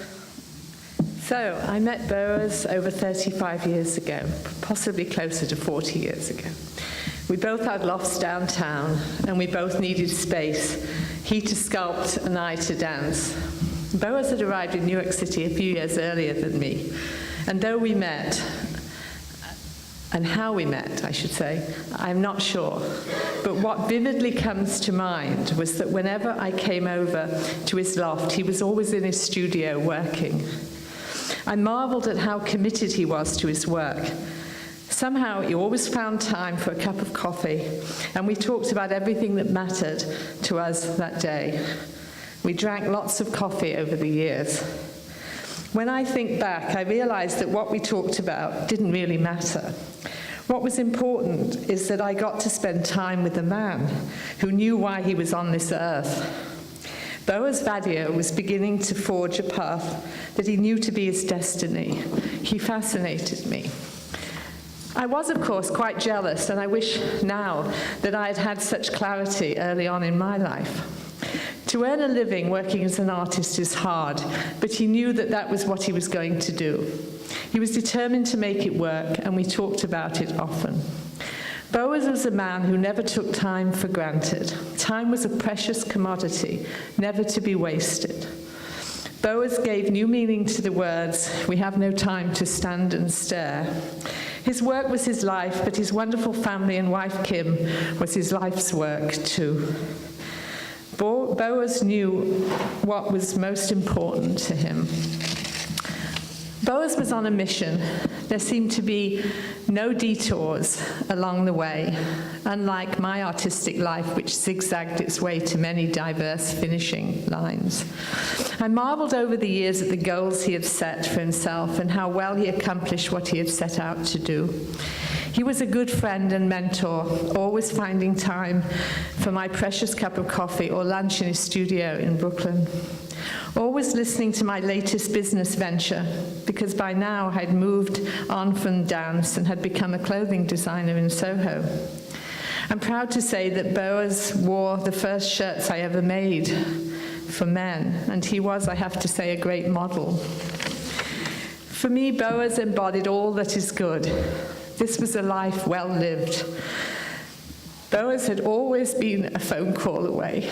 So I met Boaz over 35 years ago, possibly closer to 40 years ago. We both had lofts downtown, and we both needed space, he to sculpt and I to dance. Boaz had arrived in New York City a few years earlier than me, and though we met, and how we met, I should say, I'm not sure. But what vividly comes to mind was that whenever I came over to his loft, he was always in his studio working. I marveled at how committed he was to his work. Somehow, he always found time for a cup of coffee, and we talked about everything that mattered to us that day. We drank lots of coffee over the years. When I think back, I realize that what we talked about didn't really matter. What was important is that I got to spend time with a man who knew why he was on this earth. Boaz Vaadia was beginning to forge a path that he knew to be his destiny. He fascinated me. I was, of course, quite jealous, and I wish now that I had had such clarity early on in my life. To earn a living working as an artist is hard, but he knew that that was what he was going to do. He was determined to make it work, and we talked about it often. Boaz was a man who never took time for granted. Time was a precious commodity, never to be wasted. Boaz gave new meaning to the words, "We have no time to stand and stare." His work was his life, but his wonderful family and wife, Kim, was his life's work, too. Boaz knew what was most important to him. Boaz was on a mission. There seemed to be no detours along the way, unlike my artistic life, which zigzagged its way to many diverse finishing lines. I marveled over the years at the goals he had set for himself and how well he accomplished what he had set out to do. He was a good friend and mentor, always finding time for my precious cup of coffee or lunch in his studio in Brooklyn. Always listening to my latest business venture, because by now I'd moved on from dance and had become a clothing designer in Soho. I'm proud to say that Boaz wore the first shirts I ever made for men, and he was, I have to say, a great model. For me, Boaz embodied all that is good. This was a life well lived. Boaz had always been a phone call away.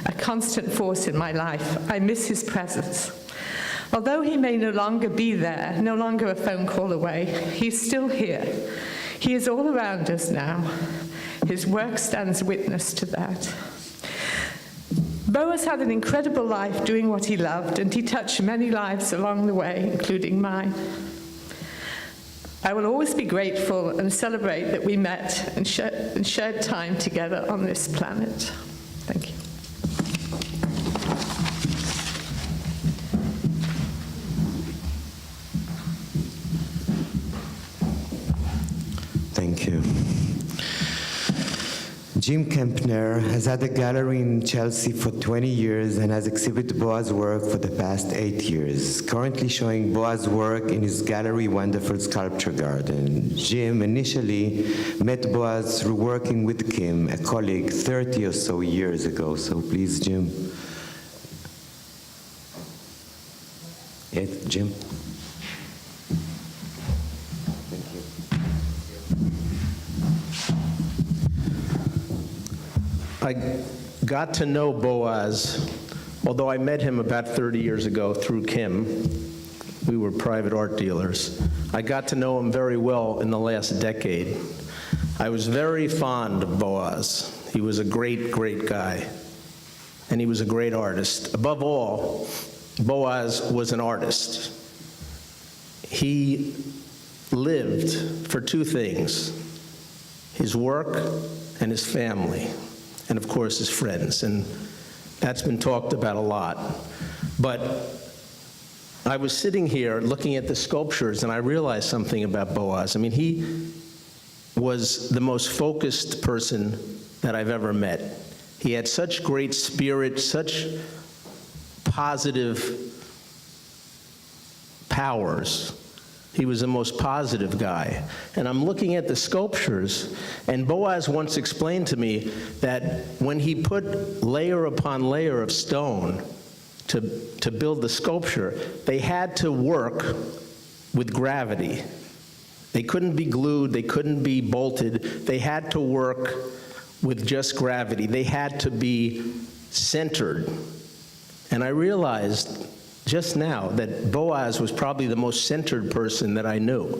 A constant force in my life. I miss his presence. Although he may no longer be there, no longer a phone call away, he's still here. He is all around us now. His work stands witness to that. Boaz had an incredible life doing what he loved, and he touched many lives along the way, including mine. I will always be grateful and celebrate that we met and shared time together on this planet. Thank you. Jim Kempner has had a gallery in Chelsea for 20 years and has exhibited Boaz's work for the past 8 years, currently showing Boaz's work in his gallery Wonderful Sculpture Garden. Jim initially met Boaz through working with Kim, a colleague, 30 or so years ago. So please, Jim. Yes, Jim. I got to know Boaz, although I met him about 30 years ago through Kim. We were private art dealers. I got to know him very well in the last decade. I was very fond of Boaz. He was a great, great guy, and he was a great artist. Above all, Boaz was an artist. He lived for two things: his work and his family, and of course his friends, and that's been talked about a lot. But I was sitting here looking at the sculptures, and I realized something about Boaz. I mean, he was the most focused person that I've ever met. He had such great spirit, such positive powers. He was the most positive guy. And I'm looking at the sculptures, and Boaz once explained to me that when he put layer upon layer of stone to build the sculpture, they had to work with gravity. They couldn't be glued, they couldn't be bolted, they had to work with just gravity. They had to be centered. And I realized just now that Boaz was probably the most centered person that I knew.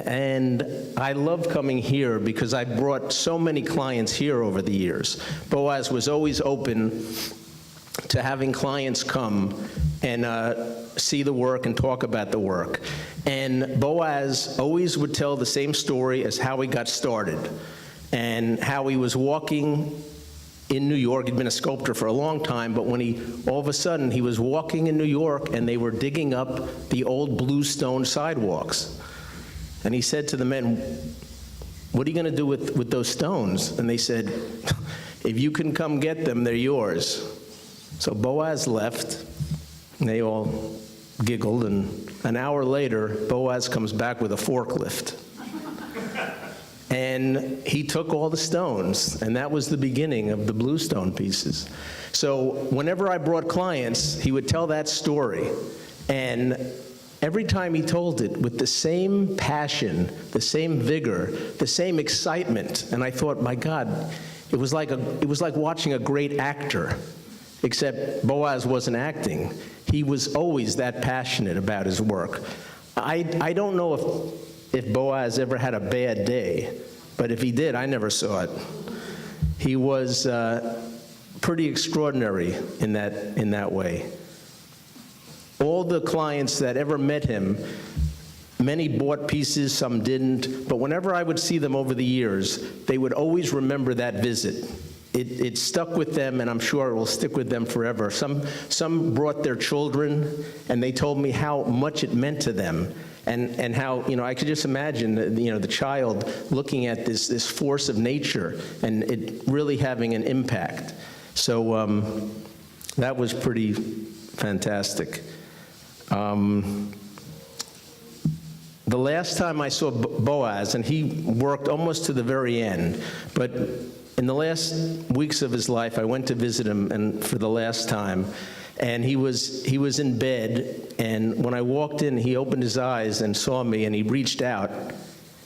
And I love coming here because I brought so many clients here over the years. Boaz was always open to having clients come and see the work and talk about the work. And Boaz always would tell the same story as how he got started and how he was walking in New York. He'd been a sculptor for a long time, but when all of a sudden, he was walking in New York and they were digging up the old bluestone sidewalks. And he said to the men, "What are you going to do with those stones?" And they said, "If you can come get them, they're yours." So Boaz left, and they all giggled, and an hour later, Boaz comes back with a forklift. And he took all the stones, and that was the beginning of the bluestone pieces. So whenever I brought clients, he would tell that story, and every time he told it with the same passion, the same vigor, the same excitement, and I thought, my God, it was like watching a great actor, except Boaz wasn't acting. He was always that passionate about his work. I don't know if Boaz ever had a bad day, but if he did, I never saw it. He was pretty extraordinary in that way. All the clients that ever met him, many bought pieces, some didn't, but whenever I would see them over the years, they would always remember that visit. It stuck with them, and I'm sure it will stick with them forever. Some brought their children, and they told me how much it meant to them, and how, I could just imagine, the child looking at this force of nature and it really having an impact. So that was pretty fantastic. The last time I saw Boaz, and he worked almost to the very end, but in the last weeks of his life, I went to visit him, and for the last time, and he was in bed, and when I walked in, he opened his eyes and saw me, and he reached out,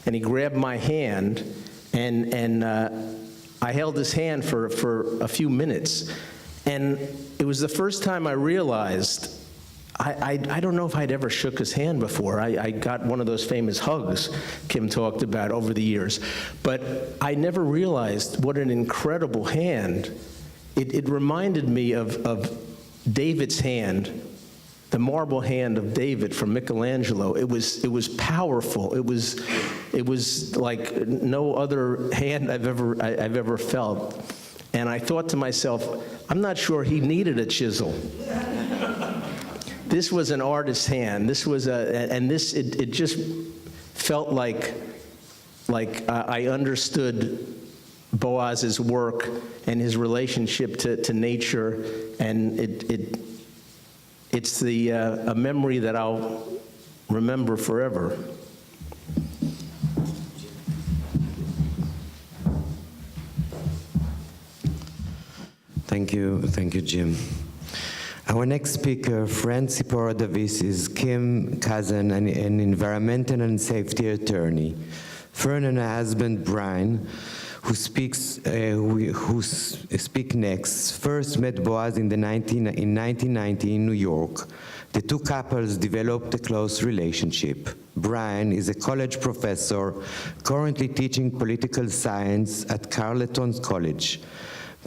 and he grabbed my hand, and I held his hand for a few minutes, and it was the first time I realized I don't know if I'd ever shook his hand before. I got one of those famous hugs Kim talked about over the years, but I never realized what an incredible hand. It reminded me of David's hand, the marble hand of David from Michelangelo. It was powerful. It was like no other hand I've ever felt. And I thought to myself, I'm not sure he needed a chisel. This was an artist's hand. This was it just felt like like I understood Boaz's work and his relationship to nature, and it's a memory that I'll remember forever. Thank you, Jim. Our next speaker, friend Sipora Davis, is Kim Kazan, an environmental and safety attorney. Fern and her husband Brian, who speak next, first met Boaz in 1990 in New York. The two couples developed a close relationship. Brian is a college professor currently teaching political science at Carleton College.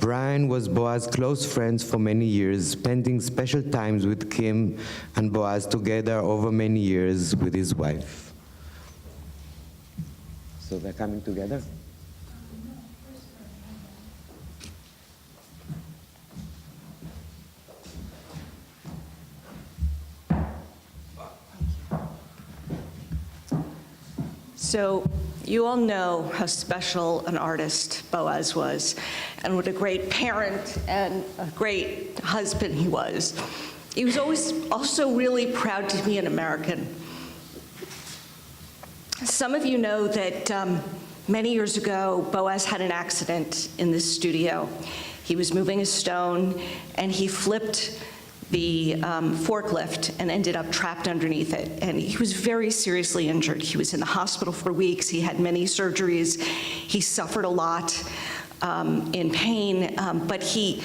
Brian was Boaz's close friends for many years, spending special times with Kim and Boaz together over many years with his wife. So they're coming together? So you all know how special an artist Boaz was, and what a great parent and a great husband he was. He was always also really proud to be an American. Some of you know that many years ago, Boaz had an accident in this studio. He was moving a stone, and he flipped the forklift and ended up trapped underneath it. And he was very seriously injured. He was in the hospital for weeks. He had many surgeries. He suffered a lot in pain, but he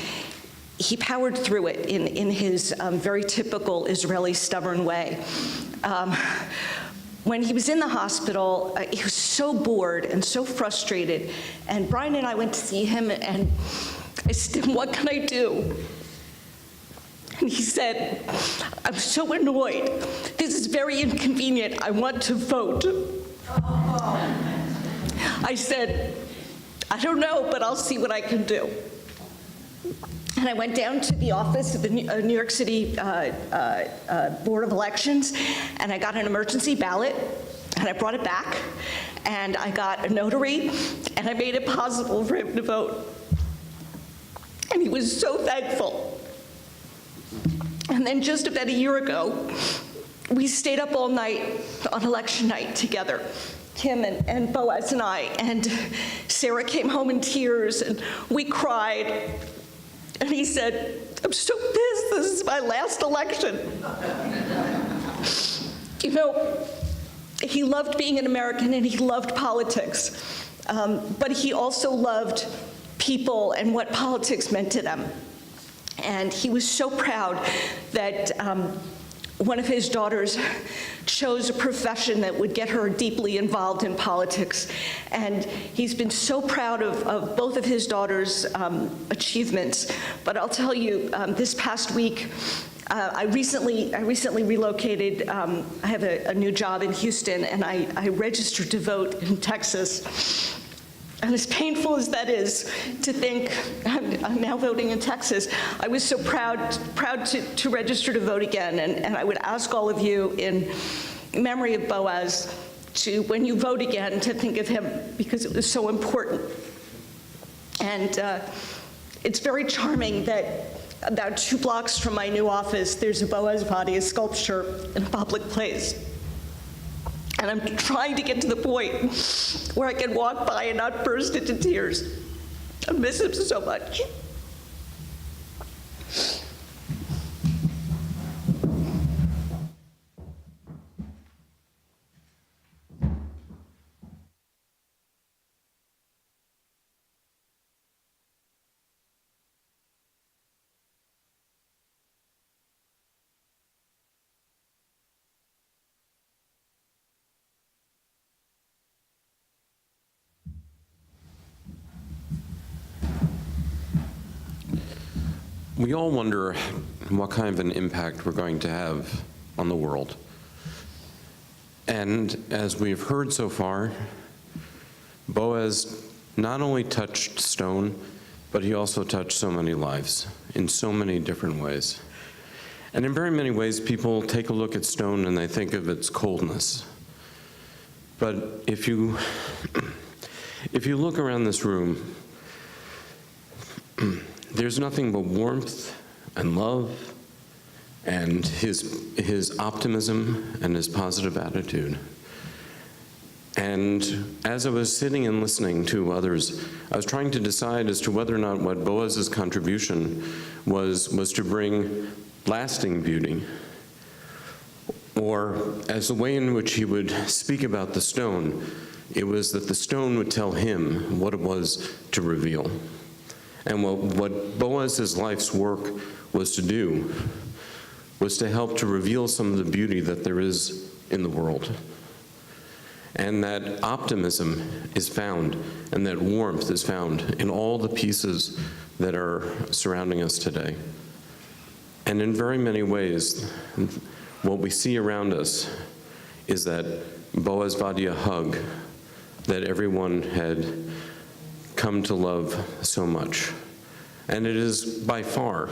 powered through it in his very typical Israeli stubborn way. When he was in the hospital, he was so bored and so frustrated. And Brian and I went to see him, and I said, "What can I do?" And he said, "I'm so annoyed. This is very inconvenient. I want to vote." I said, "I don't know, but I'll see what I can do." And I went down to the office of the New York City Board of Elections, and I got an emergency ballot, and I brought it back, and I got a notary, and I made it possible for him to vote. And he was so thankful. And then just about a year ago, we stayed up all night on election night together, Kim and Boaz and I, and Sarah came home in tears, and we cried. And he said, "I'm so pissed, this is my last election." You know, he loved being an American and he loved politics, but he also loved people and what politics meant to them. And he was so proud that one of his daughters chose a profession that would get her deeply involved in politics. And he's been so proud of both of his daughters' achievements. But I'll tell you, this past week, I recently relocated. I have a new job in Houston, and I registered to vote in Texas. And as painful as that is to think I'm now voting in Texas, I was so proud to register to vote again. And I would ask all of you, in memory of Boaz, to, when you vote again, to think of him, because it was so important. And it's very charming that about 2 blocks from my new office, there's a Boaz Vaadia sculpture in a public place. And I'm trying to get to the point where I can walk by and not burst into tears. I miss him so much. We all wonder what kind of an impact we're going to have on the world. And as we've heard so far, Boaz not only touched stone, but he also touched so many lives in so many different ways. And in very many ways, people take a look at stone and they think of its coldness. But if you look around this room, there's nothing but warmth and love and his optimism and his positive attitude. And as I was sitting and listening to others, I was trying to decide as to whether or not what Boaz's contribution was to bring lasting beauty, or as the way in which he would speak about the stone, it was that the stone would tell him what it was to reveal. And what Boaz's life's work was to do was to help to reveal some of the beauty that there is in the world. And that optimism is found, and that warmth is found in all the pieces that are surrounding us today. And in very many ways, what we see around us is that Boaz Vaadia hug that everyone had come to love so much. And it is by far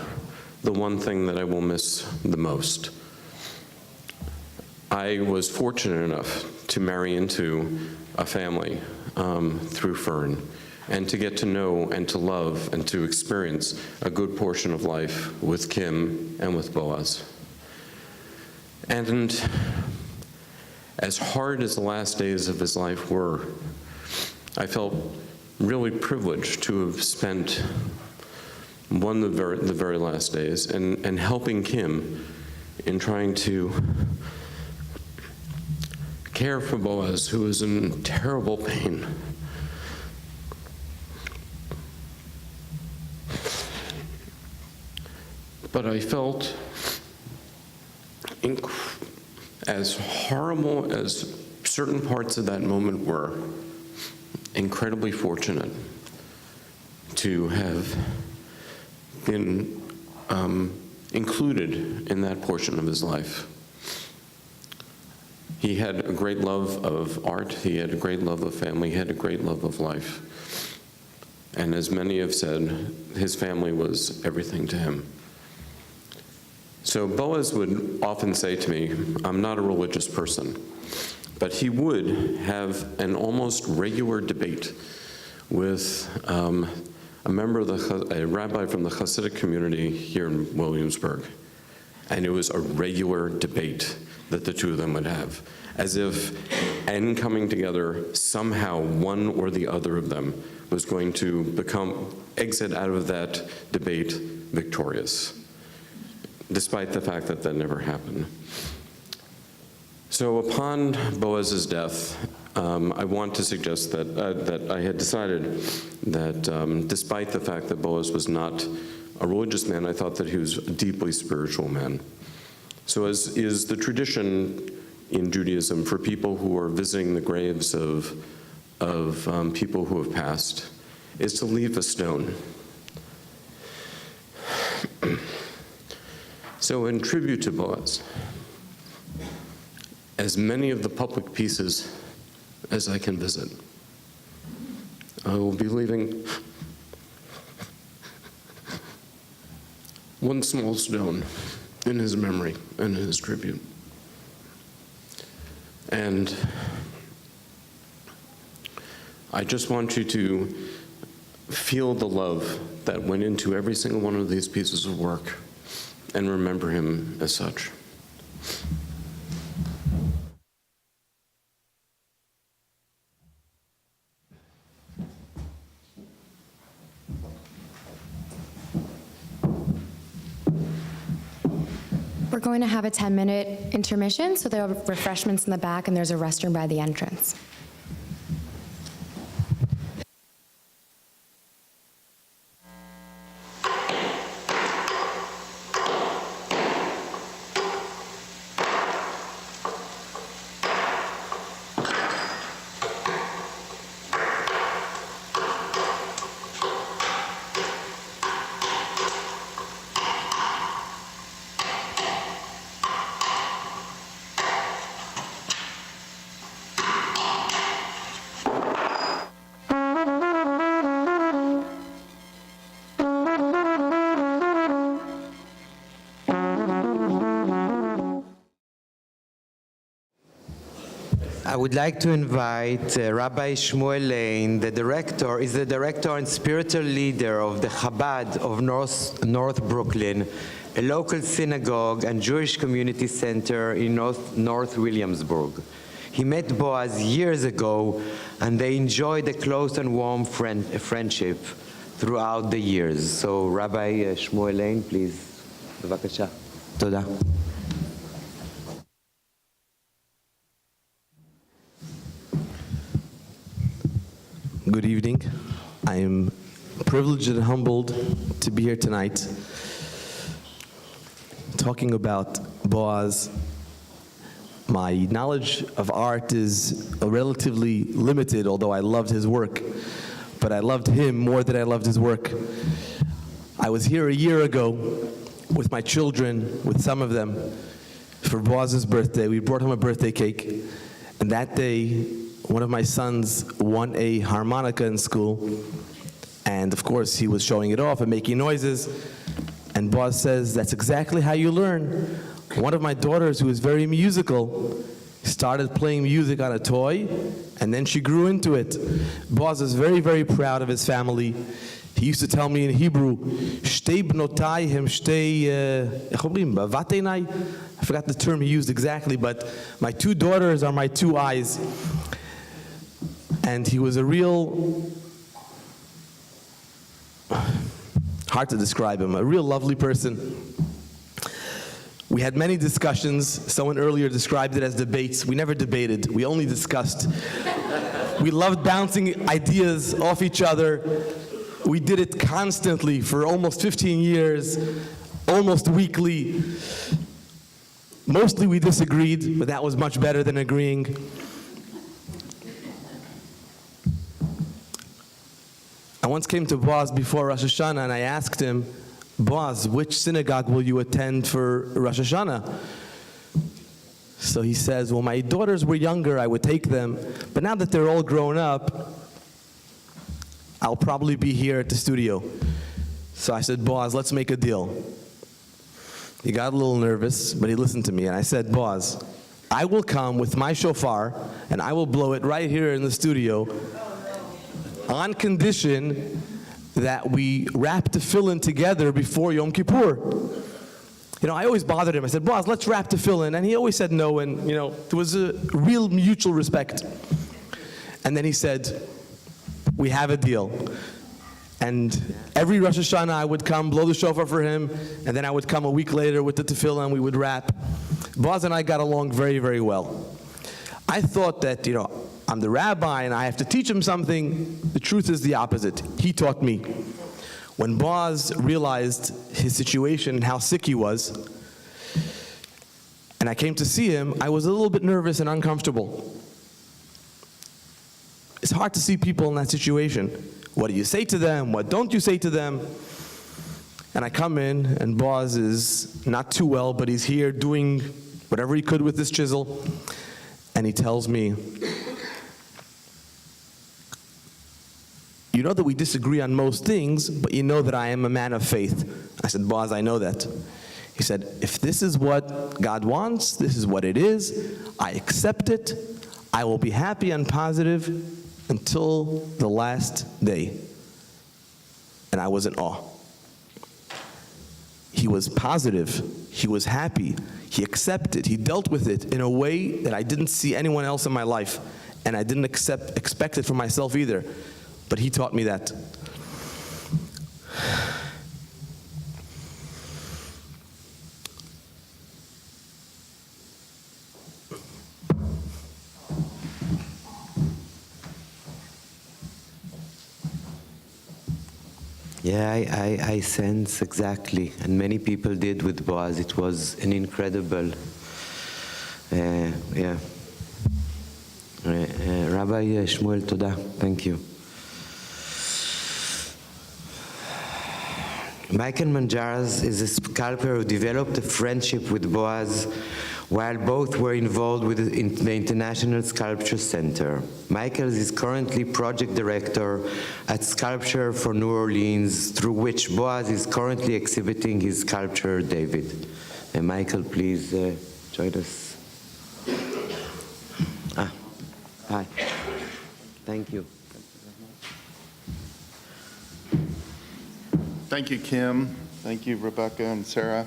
the one thing that I will miss the most. I was fortunate enough to marry into a family through Fern, and to get to know and to love and to experience a good portion of life with Kim and with Boaz. And as hard as the last days of his life were, I felt really privileged to have spent the very last days and helping Kim in trying to care for Boaz, who was in terrible pain. But I felt, as horrible as certain parts of that moment were, incredibly fortunate to have been included in that portion of his life. He had a great love of art, he had a great love of family, he had a great love of life. And as many have said, his family was everything to him. So Boaz would often say to me, I'm not a religious person, but he would have an almost regular debate with a rabbi from the Hasidic community here in Williamsburg. And it was a regular debate that the two of them would have, as if, in coming together, somehow one or the other of them was going to exit out of that debate victorious, despite the fact that that never happened. So upon Boaz's death, I want to suggest that I had decided that despite the fact that Boaz was not a religious man, I thought that he was a deeply spiritual man. So as is the tradition in Judaism for people who are visiting the graves of people who have passed, is to leave a stone. So in tribute to Boaz, as many of the public pieces as I can visit, I will be leaving one small stone in his memory and in his tribute. And I just want you to feel the love that went into every single one of these pieces of work and remember him as such. We're going to have a 10-minute intermission, so there are refreshments in the back and there's a restroom by the entrance. I would like to invite Rabbi Shmuel Lane, the director and spiritual leader of the Chabad of North Brooklyn, a local synagogue and Jewish community center in North Williamsburg. He met Boaz years ago, and they enjoyed a close and warm friendship throughout the years. So Rabbi Shmuel Lane, please. בבקשה. תודה. Good evening. I am privileged and humbled to be here tonight talking about Boaz. My knowledge of art is relatively limited, although I loved his work, but I loved him more than I loved his work. I was here a year ago with my children, with some of them, for Boaz's birthday. We brought him a birthday cake, and that day, one of my sons won a harmonica in school, and of course he was showing it off and making noises, and Boaz says, "That's exactly how you learn." One of my daughters, who is very musical, started playing music on a toy, and then she grew into it. Boaz is very, very proud of his family. He used to tell me in Hebrew, "Shtei bnotai hem shtei bavateinai." I forgot the term he used exactly, but my two daughters are my two eyes. And he was a real, hard to describe him, a real lovely person. We had many discussions. Someone earlier described it as debates. We never debated. We only discussed. We loved bouncing ideas off each other. We did it constantly for almost 15 years, almost weekly. Mostly we disagreed, but that was much better than agreeing. I once came to Boaz before Rosh Hashanah and I asked him, "Boaz, which synagogue will you attend for Rosh Hashanah?" So he says, "Well, my daughters were younger, I would take them, but now that they're all grown up, I'll probably be here at the studio." So I said, "Boaz, let's make a deal." He got a little nervous, but he listened to me, and I said, "Boaz, I will come with my shofar, and I will blow it right here in the studio, on condition that we wrap tefillin together before Yom Kippur." You know, I always bothered him. I said, "Boaz, let's wrap tefillin," and he always said no, and you know, there was a real mutual respect. And then he said, "We have a deal." And every Rosh Hashanah I would come, blow the shofar for him, and then I would come a week later with the tefillin, we would wrap. Boaz and I got along very, very well. I thought that, you know, I'm the rabbi and I have to teach him something. The truth is the opposite. He taught me. When Boaz realized his situation and how sick he was, and I came to see him, I was a little bit nervous and uncomfortable. It's hard to see people in that situation. What do you say to them? What don't you say to them? And I come in, and Boaz is not too well, but he's here doing whatever he could with this chisel. And he tells me, "You know that we disagree on most things, but you know that I am a man of faith." I said, "Boaz, I know that." He said, "If this is what God wants, this is what it is, I accept it. I will be happy and positive until the last day." And I was in awe. He was positive. He was happy. He accepted. He dealt with it in a way that I didn't see anyone else in my life, and I didn't expect it for myself either. But he taught me that. Yeah, I sense exactly, and many people did with Boaz. It was an incredible, Rabbi Shmuel, toda. Thank you. Michael Manjaras is a sculptor who developed a friendship with Boaz while both were involved in the International Sculpture Center. Michael is currently project director at Sculpture for New Orleans, through which Boaz is currently exhibiting his sculpture, David. Michael, please join us. Hi. Thank you. Thank you, Kim. Thank you, Rebecca and Sarah.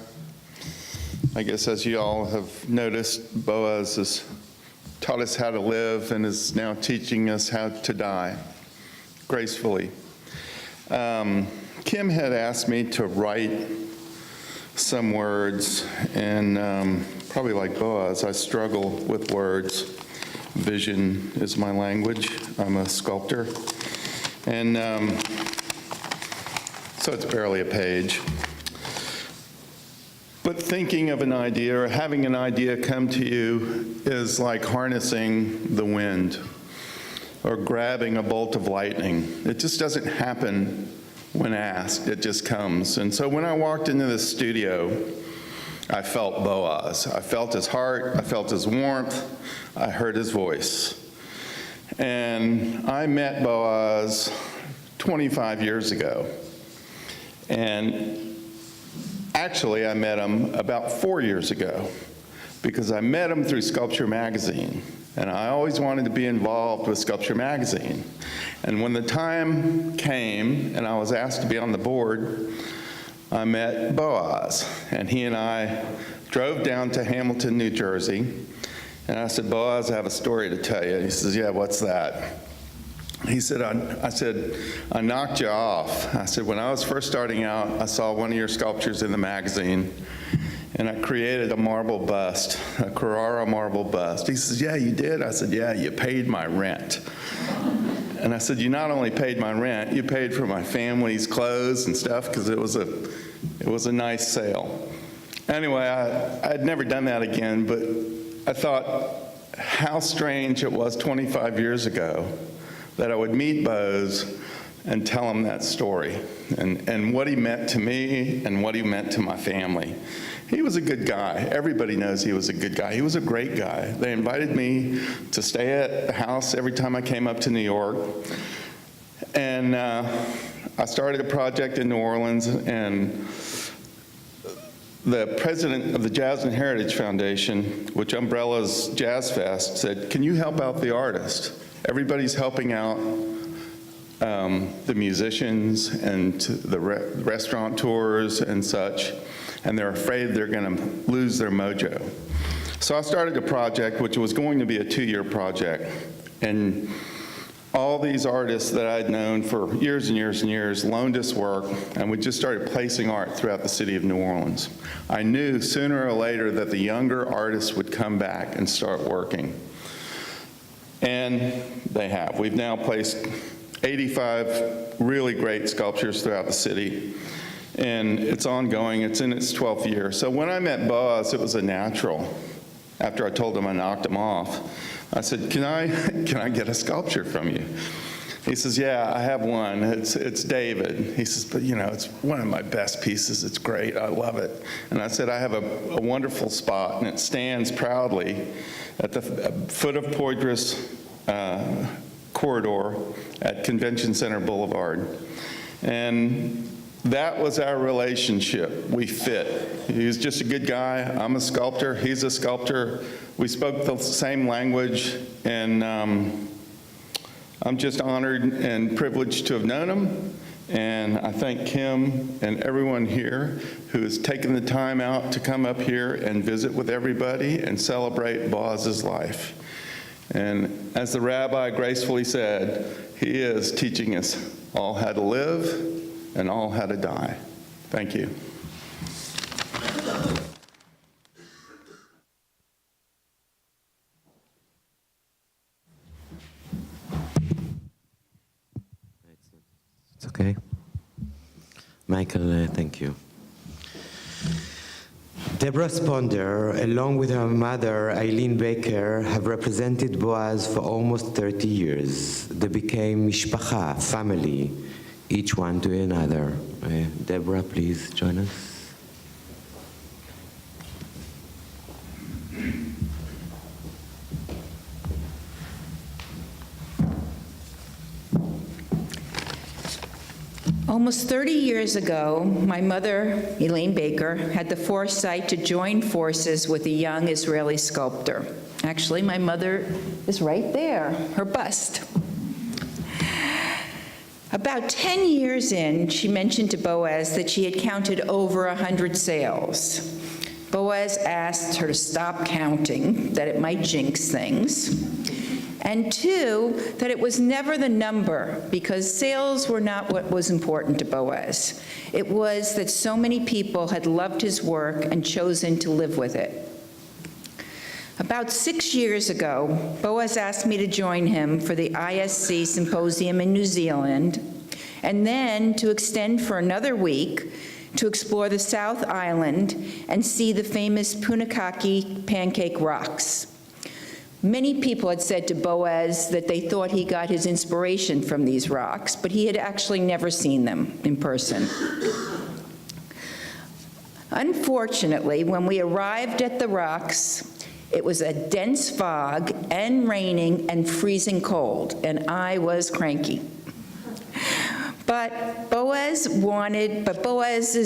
I guess as you all have noticed, Boaz has taught us how to live and is now teaching us how to die gracefully. Kim had asked me to write some words, and probably like Boaz, I struggle with words. Vision is my language. I'm a sculptor. And so it's barely a page. But thinking of an idea or having an idea come to you is like harnessing the wind or grabbing a bolt of lightning. It just doesn't happen when asked, it just comes. And so when I walked into the studio, I felt Boaz. I felt his heart, I felt his warmth, I heard his voice. And I met Boaz 25 years ago. And actually, I met him about 4 years ago because I met him through Sculpture Magazine. And I always wanted to be involved with Sculpture Magazine. And when the time came and I was asked to be on the board, I met Boaz. And he and I drove down to Hamilton, New Jersey. And I said, Boaz, I have a story to tell you. He says, yeah, what's that? He said, I knocked you off. I said, when I was first starting out, I saw one of your sculptures in the magazine, and I created a marble bust, a Carrara marble bust. He says, yeah, you did? I said, yeah, you paid my rent. And I said, you not only paid my rent, you paid for my family's clothes and stuff, because it was a nice sale. Anyway, I had never done that again, but I thought how strange it was 25 years ago that I would meet Boaz and tell him that story and what he meant to me and what he meant to my family. He was a good guy. Everybody knows he was a good guy. He was a great guy. They invited me to stay at the house every time I came up to New York. And I started a project in New Orleans, and the president of the Jazz and Heritage Foundation, which umbrellas Jazz Fest, said, can you help out the artist? Everybody's helping out the musicians and the restaurateurs and such, and they're afraid they're going to lose their mojo. So I started a project which was going to be a 2-year project, and all these artists that I'd known for years and years and years loaned us work, and we just started placing art throughout the city of New Orleans. I knew sooner or later that the younger artists would come back and start working. And they have. We've now placed 85 really great sculptures throughout the city, and it's ongoing. It's in its 12th year. So when I met Boaz, it was a natural. After I told him I knocked him off, I said, can I get a sculpture from you? He says, yeah, I have one. It's David. He says, but it's one of my best pieces. It's great. I love it. And I said, I have a wonderful spot, and it stands proudly at the foot of Poydras corridor at Convention Center Boulevard. And that was our relationship. We fit. He was just a good guy. I'm a sculptor. He's a sculptor. We spoke the same language, and I'm just honored and privileged to have known him. And I thank Kim and everyone here who has taken the time out to come up here and visit with everybody and celebrate Boaz's life. And as the rabbi gracefully said, he is teaching us all how to live and all how to die. Thank you. It's okay. Michael, thank you. Deborah Sponder, along with her mother, Eileen Baker, have represented Boaz for almost 30 years. They became mishpacha, family, each one to another. Deborah, please join us. Almost 30 years ago, my mother, Elaine Baker, had the foresight to join forces with a young Israeli sculptor. Actually, my mother is right there, her bust. About 10 years in, she mentioned to Boaz that she had counted over 100 sales. Boaz asked her to stop counting, that it might jinx things. And two, that it was never the number, because sales were not what was important to Boaz. It was that so many people had loved his work and chosen to live with it. About 6 years ago, Boaz asked me to join him for the ISC Symposium in New Zealand, and then to extend for another week to explore the South Island and see the famous Punakaki pancake rocks. Many people had said to Boaz that they thought he got his inspiration from these rocks, but he had actually never seen them in person. Unfortunately, when we arrived at the rocks, it was a dense fog and raining and freezing cold, and I was cranky. But Boaz's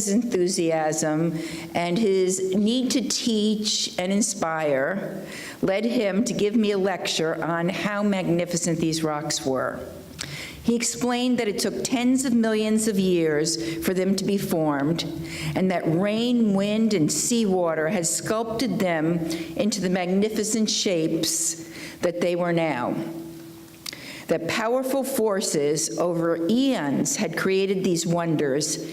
enthusiasm and his need to teach and inspire led him to give me a lecture on how magnificent these rocks were. He explained that it took tens of millions of years for them to be formed, and that rain, wind, and seawater had sculpted them into the magnificent shapes that they were now. That powerful forces over eons had created these wonders,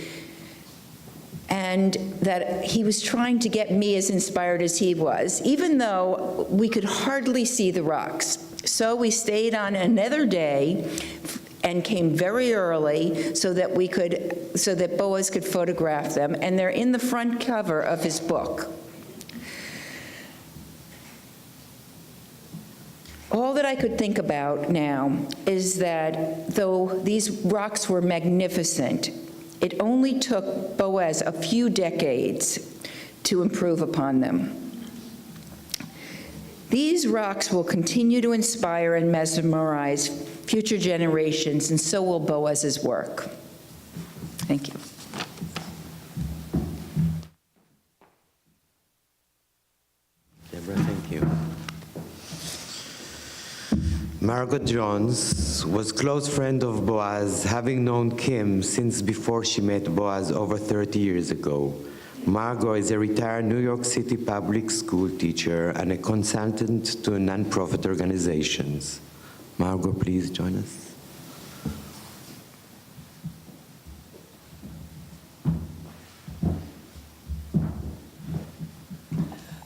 and that he was trying to get me as inspired as he was, even though we could hardly see the rocks. So we stayed on another day and came very early so that Boaz could photograph them, and they're in the front cover of his book. All that I could think about now is that though these rocks were magnificent, it only took Boaz a few decades to improve upon them. These rocks will continue to inspire and mesmerize future generations, and so will Boaz's work. Thank you. Deborah, thank you. Margot Jones was a close friend of Boaz, having known Kim since before she met Boaz over 30 years ago. Margot is a retired New York City public school teacher and a consultant to nonprofit organizations. Margot, please join us.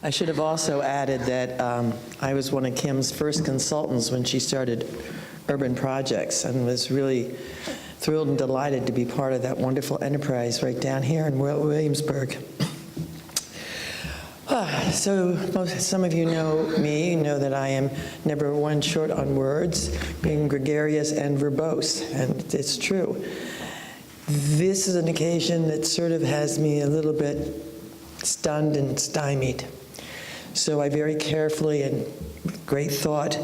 I should have also added that I was one of Kim's first consultants when she started Urban Projects, and was really thrilled and delighted to be part of that wonderful enterprise right down here in Williamsburg. So some of you know me, you know that I am never one short on words, being gregarious and verbose, and it's true. This is an occasion that sort of has me a little bit stunned and stymied. So I very carefully and with great thought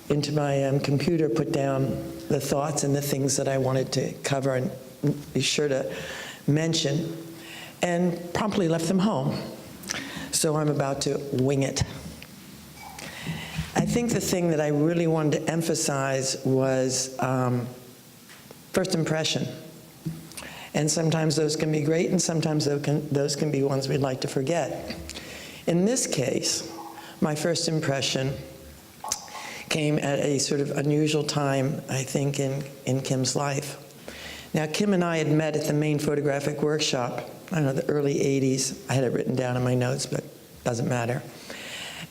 into my computer put down the thoughts and the things that I wanted to cover and be sure to mention, and promptly left them home. So I'm about to wing it. I think the thing that I really wanted to emphasize was first impression. And sometimes those can be great, and sometimes those can be ones we'd like to forget. In this case, my first impression came at a sort of unusual time, I think, in Kim's life. Now, Kim and I had met at the Maine Photographic Workshop, I don't know, the early 80s. I had it written down in my notes, but it doesn't matter.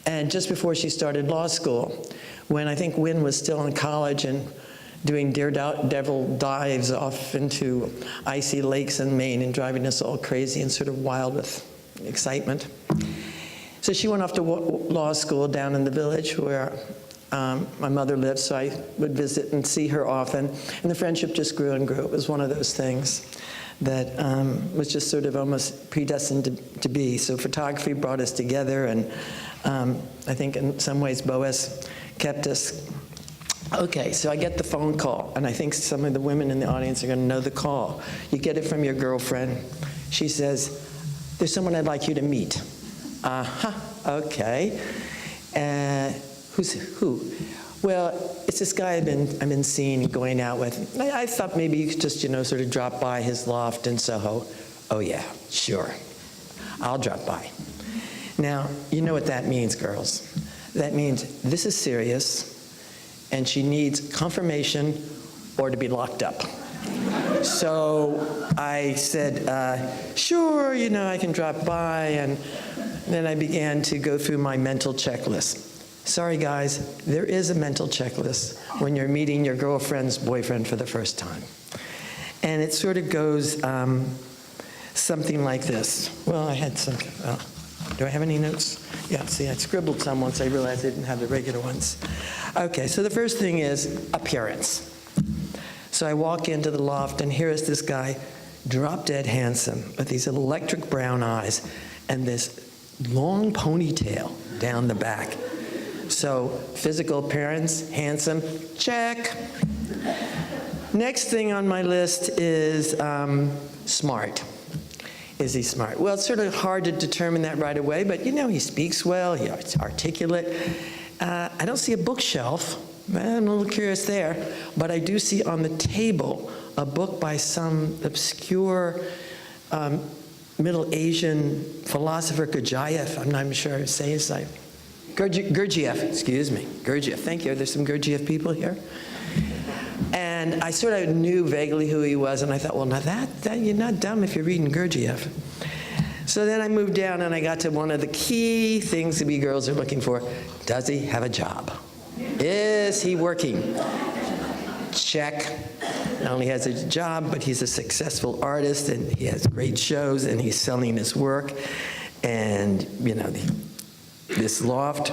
And just before she started law school, when I think Wynn was still in college and doing daredevil dives off into icy lakes in Maine and driving us all crazy and sort of wild with excitement. So she went off to law school down in the village where my mother lived, so I would visit and see her often, and the friendship just grew and grew. It was one of those things that was just sort of almost predestined to be. So photography brought us together, and I think in some ways Boaz kept us Okay, so I get the phone call, and I think some of the women in the audience are going to know the call. You get it from your girlfriend. She says, there's someone I'd like you to meet. Okay. Who? Well, it's this guy I've been seeing and going out with. I thought maybe you could just, sort of drop by his loft in Soho. Oh yeah, sure. I'll drop by. Now, you know what that means, girls. That means this is serious, and she needs confirmation or to be locked up. So I said, sure, I can drop by, and then I began to go through my mental checklist. Sorry, guys, there is a mental checklist when you're meeting your girlfriend's boyfriend for the first time. And it sort of goes something like this. Well, I had some, do I have any notes? Yeah, see, I scribbled some once I realized I didn't have the regular ones. Okay, so the first thing is appearance. So I walk into the loft, and here is this guy, drop-dead handsome, with these electric brown eyes and this long ponytail down the back. So physical appearance, handsome, check. Next thing on my list is smart. Is he smart? Well, it's sort of hard to determine that right away, but he speaks well, he's articulate. I don't see a bookshelf. I'm a little curious there, but I do see on the table a book by some obscure Middle Asian philosopher, Gurdjieff. I'm not even sure how to say his name. Gurdjieff, excuse me. Gurdjieff, thank you. There's some Gurdjieff people here. And I sort of knew vaguely who he was, and I thought, well, now that you're not dumb if you're reading Gurdjieff. So then I moved down, and I got to one of the key things that we girls are looking for. Does he have a job? Is he working? Check. Not only has a job, but he's a successful artist, and he has great shows, and he's selling his work. And, this loft.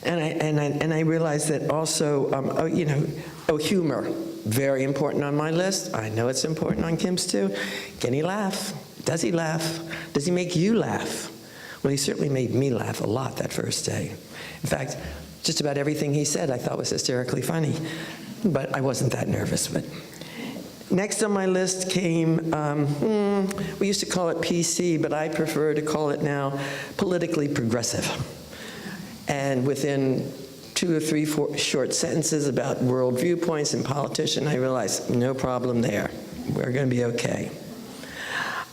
And I realized that also, humor, very important on my list. I know it's important on Kim's too. Can he laugh? Does he laugh? Does he make you laugh? Well, he certainly made me laugh a lot that first day. In fact, just about everything he said I thought was hysterically funny, but I wasn't that nervous. But next on my list came, we used to call it PC, but I prefer to call it now politically progressive. And within 2 or 3 short sentences about world viewpoints and politician, I realized no problem there. We're going to be okay.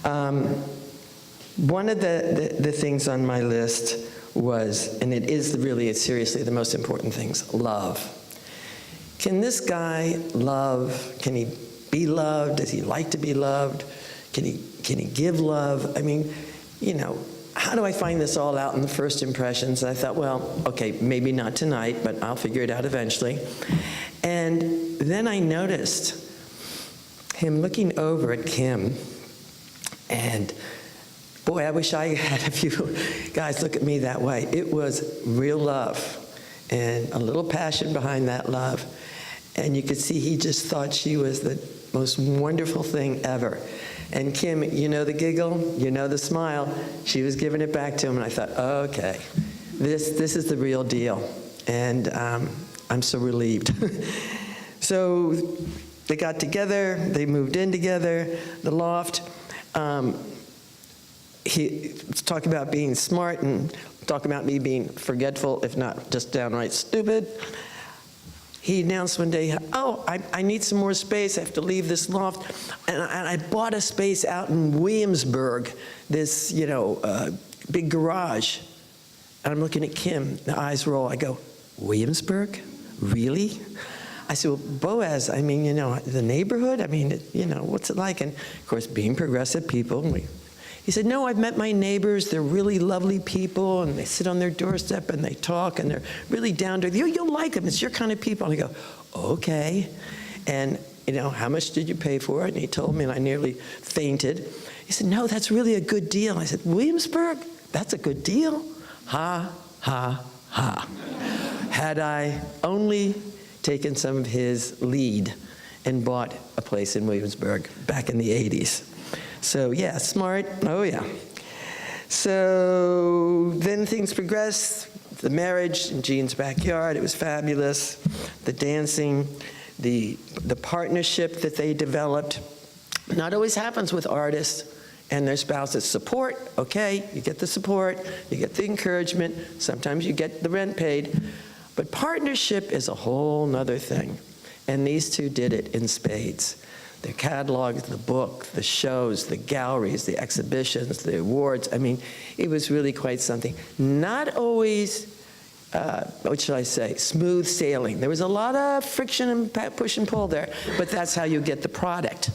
One of the things on my list was, and it's seriously the most important things, love. Can this guy love? Can he be loved? Does he like to be loved? Can he give love? I mean, how do I find this all out in the first impressions? I thought, well, okay, maybe not tonight, but I'll figure it out eventually. And then I noticed him looking over at Kim, and boy, I wish I had a few guys look at me that way. It was real love and a little passion behind that love. And you could see he just thought she was the most wonderful thing ever. And Kim, the giggle, the smile, she was giving it back to him, and I thought, oh, okay, this is the real deal. And I'm so relieved. So they got together, they moved in together, the loft. He talked about being smart and talking about me being forgetful, if not just downright stupid. He announced one day, oh, I need some more space. I have to leave this loft. And I bought a space out in Williamsburg, this, big garage. And I'm looking at Kim, the eyes roll. I go, Williamsburg? Really? I said, well, Boaz, the neighborhood? What's it like? And of course, being progressive people, he said, no, I've met my neighbors. They're really lovely people, and they sit on their doorstep and they talk, and they're really down to earth. You'll like them. It's your kind of people. And I go, okay. And, how much did you pay for it? And he told me, and I nearly fainted. He said, no, that's really a good deal. I said, Williamsburg? That's a good deal? Ha, ha, ha. Had I only taken some of his lead and bought a place in Williamsburg back in the 80s. So yeah, smart, oh yeah. So then things progressed. the marriage in Jean's backyard, it was fabulous. The dancing, the partnership that they developed. Not always happens with artists and their spouses. Support, okay, you get the support, you get the encouragement, sometimes you get the rent paid, but partnership is a whole nother thing. And these two did it in spades. Their catalogs, the book, the shows, the galleries, the exhibitions, the awards, I mean, it was really quite something. Not always, what should I say, smooth sailing. There was a lot of friction and push and pull there, but that's how you get the product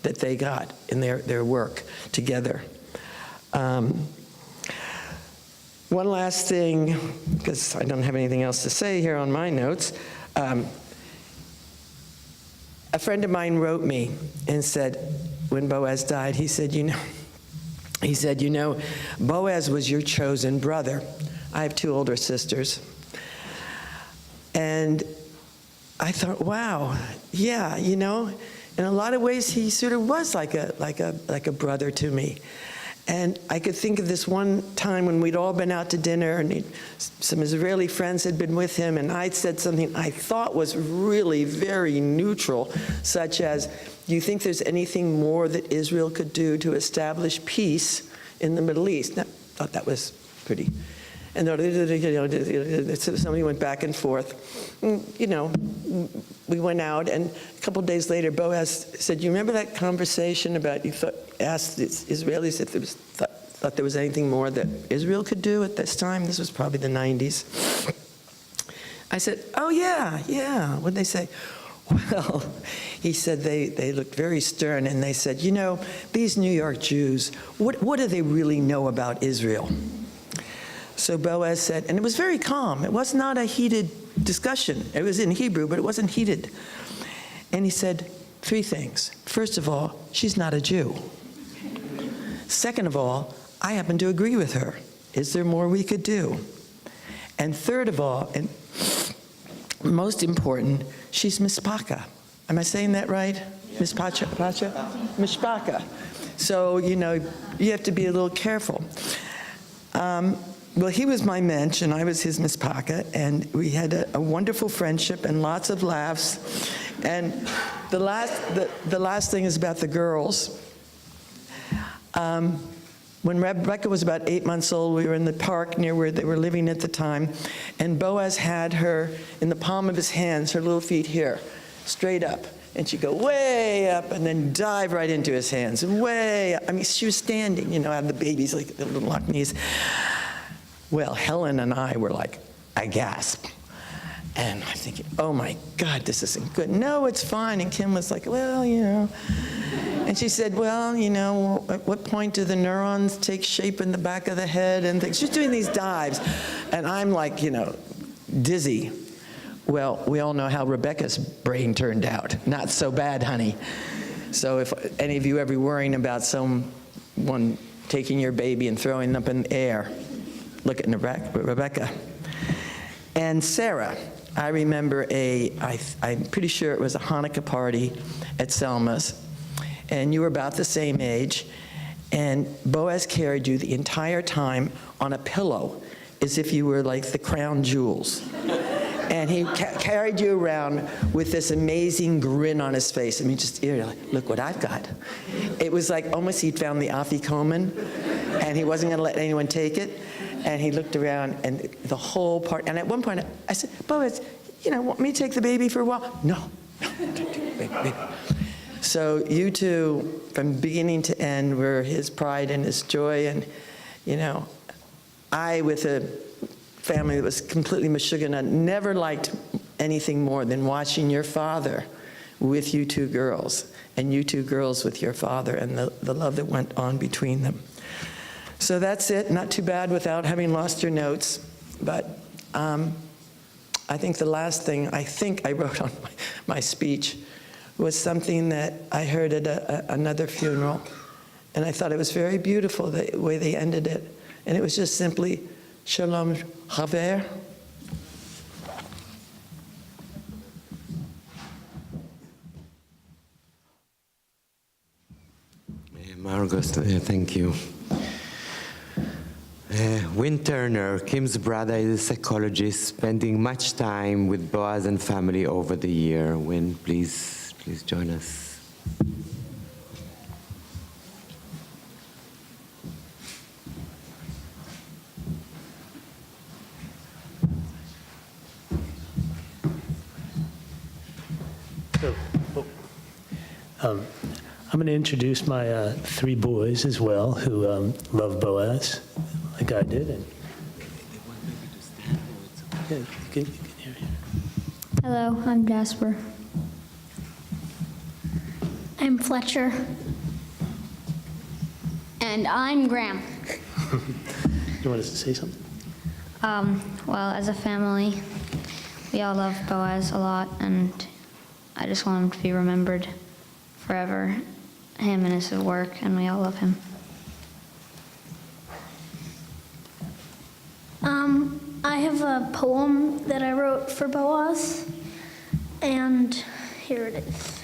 that they got in their work together. One last thing, because I don't have anything else to say here on my notes. A friend of mine wrote me and said, when Boaz died, he said, you know, Boaz was your chosen brother. I have 2 older sisters. And I thought, wow, yeah, you know, in a lot of ways, he sort of was like a brother to me. And I could think of this one time when we'd all been out to dinner, and some Israeli friends had been with him, and I'd said something I thought was really very neutral, such as, do you think there's anything more that Israel could do to establish peace in the Middle East? Now, I thought that was pretty. And somebody went back and forth. You know, we went out, and a couple days later, Boaz said, "You remember that conversation about asked the Israelis if there was thought there was anything more that Israel could do at this time?" This was probably the 90s. I said, "Oh yeah, yeah." What'd they say? Well, he said they looked very stern, and they said, "You know, these New York Jews, what do they really know about Israel?" So Boaz said, and it was very calm. It was not a heated discussion. It was in Hebrew, but it wasn't heated. And he said 3 things. First of all, she's not a Jew. Second of all, I happen to agree with her. Is there more we could do? And third of all, and most important, she's mispaka. Am I saying that right? Mispacha? Mishpaka. So, you know, you have to be a little careful. Well, he was my mensch, and I was his mispaka, and we had a wonderful friendship and lots of laughs. And the last thing is about the girls. When Rebecca was about 8 months old, we were in the park near where they were living at the time, and Boaz had her in the palm of his hands, her little feet here, straight up. And she'd go way up and then dive right into his hands, and way up. I mean, she was standing, you know, out of the babies, like the little lock knees. Well, Helen and I were like, I gasped. And I'm thinking, oh my God, this isn't good. No, it's fine. And Kim was like, well, you know. And she said, well, you know, at what point do the neurons take shape in the back of the head and things? She's doing these dives. And I'm like, you know, dizzy. Well, we all know how Rebecca's brain turned out. Not so bad, honey. So if any of you ever worrying about someone taking your baby and throwing them up in the air, look at Rebecca. And Sarah, I remember I'm pretty sure it was a Hanukkah party at Selma's, and you were about the same age, and Boaz carried you the entire time on a pillow, as if you were like the crown jewels. And he carried you around with this amazing grin on his face. I mean, just, look what I've got. It was like almost he'd found the afikoman, and he wasn't going to let anyone take it. And he looked around, and the whole part, and at one point, I said, Boaz, you know, want me to take the baby for a while? No, baby. So you two, from beginning to end, were his pride and his joy. And, you know, I, with a family that was completely Meshuggah, never liked anything more than watching your father with you 2 girls, and you 2 girls with your father, and the love that went on between them. So that's it. Not too bad without having lost your notes. But I think the last thing I think I wrote on my speech was something that I heard at another funeral. And I thought it was very beautiful, the way they ended it. And it was just simply, Shalom Haver. Margot, thank you. Win Turner, Kim's brother, is a psychologist, spending much time with Boaz and family over the year. Win, please join us. I'm going to introduce my 3 boys as well who love Boaz, like I did. And yeah, you can hear me. Hello, I'm Jasper. I'm Fletcher. And I'm Graham. You want us to say something? Well, as a family, we all love Boaz a lot, and I just want him to be remembered forever, him and his work, and we all love him. I have a poem that I wrote for Boaz, and here it is.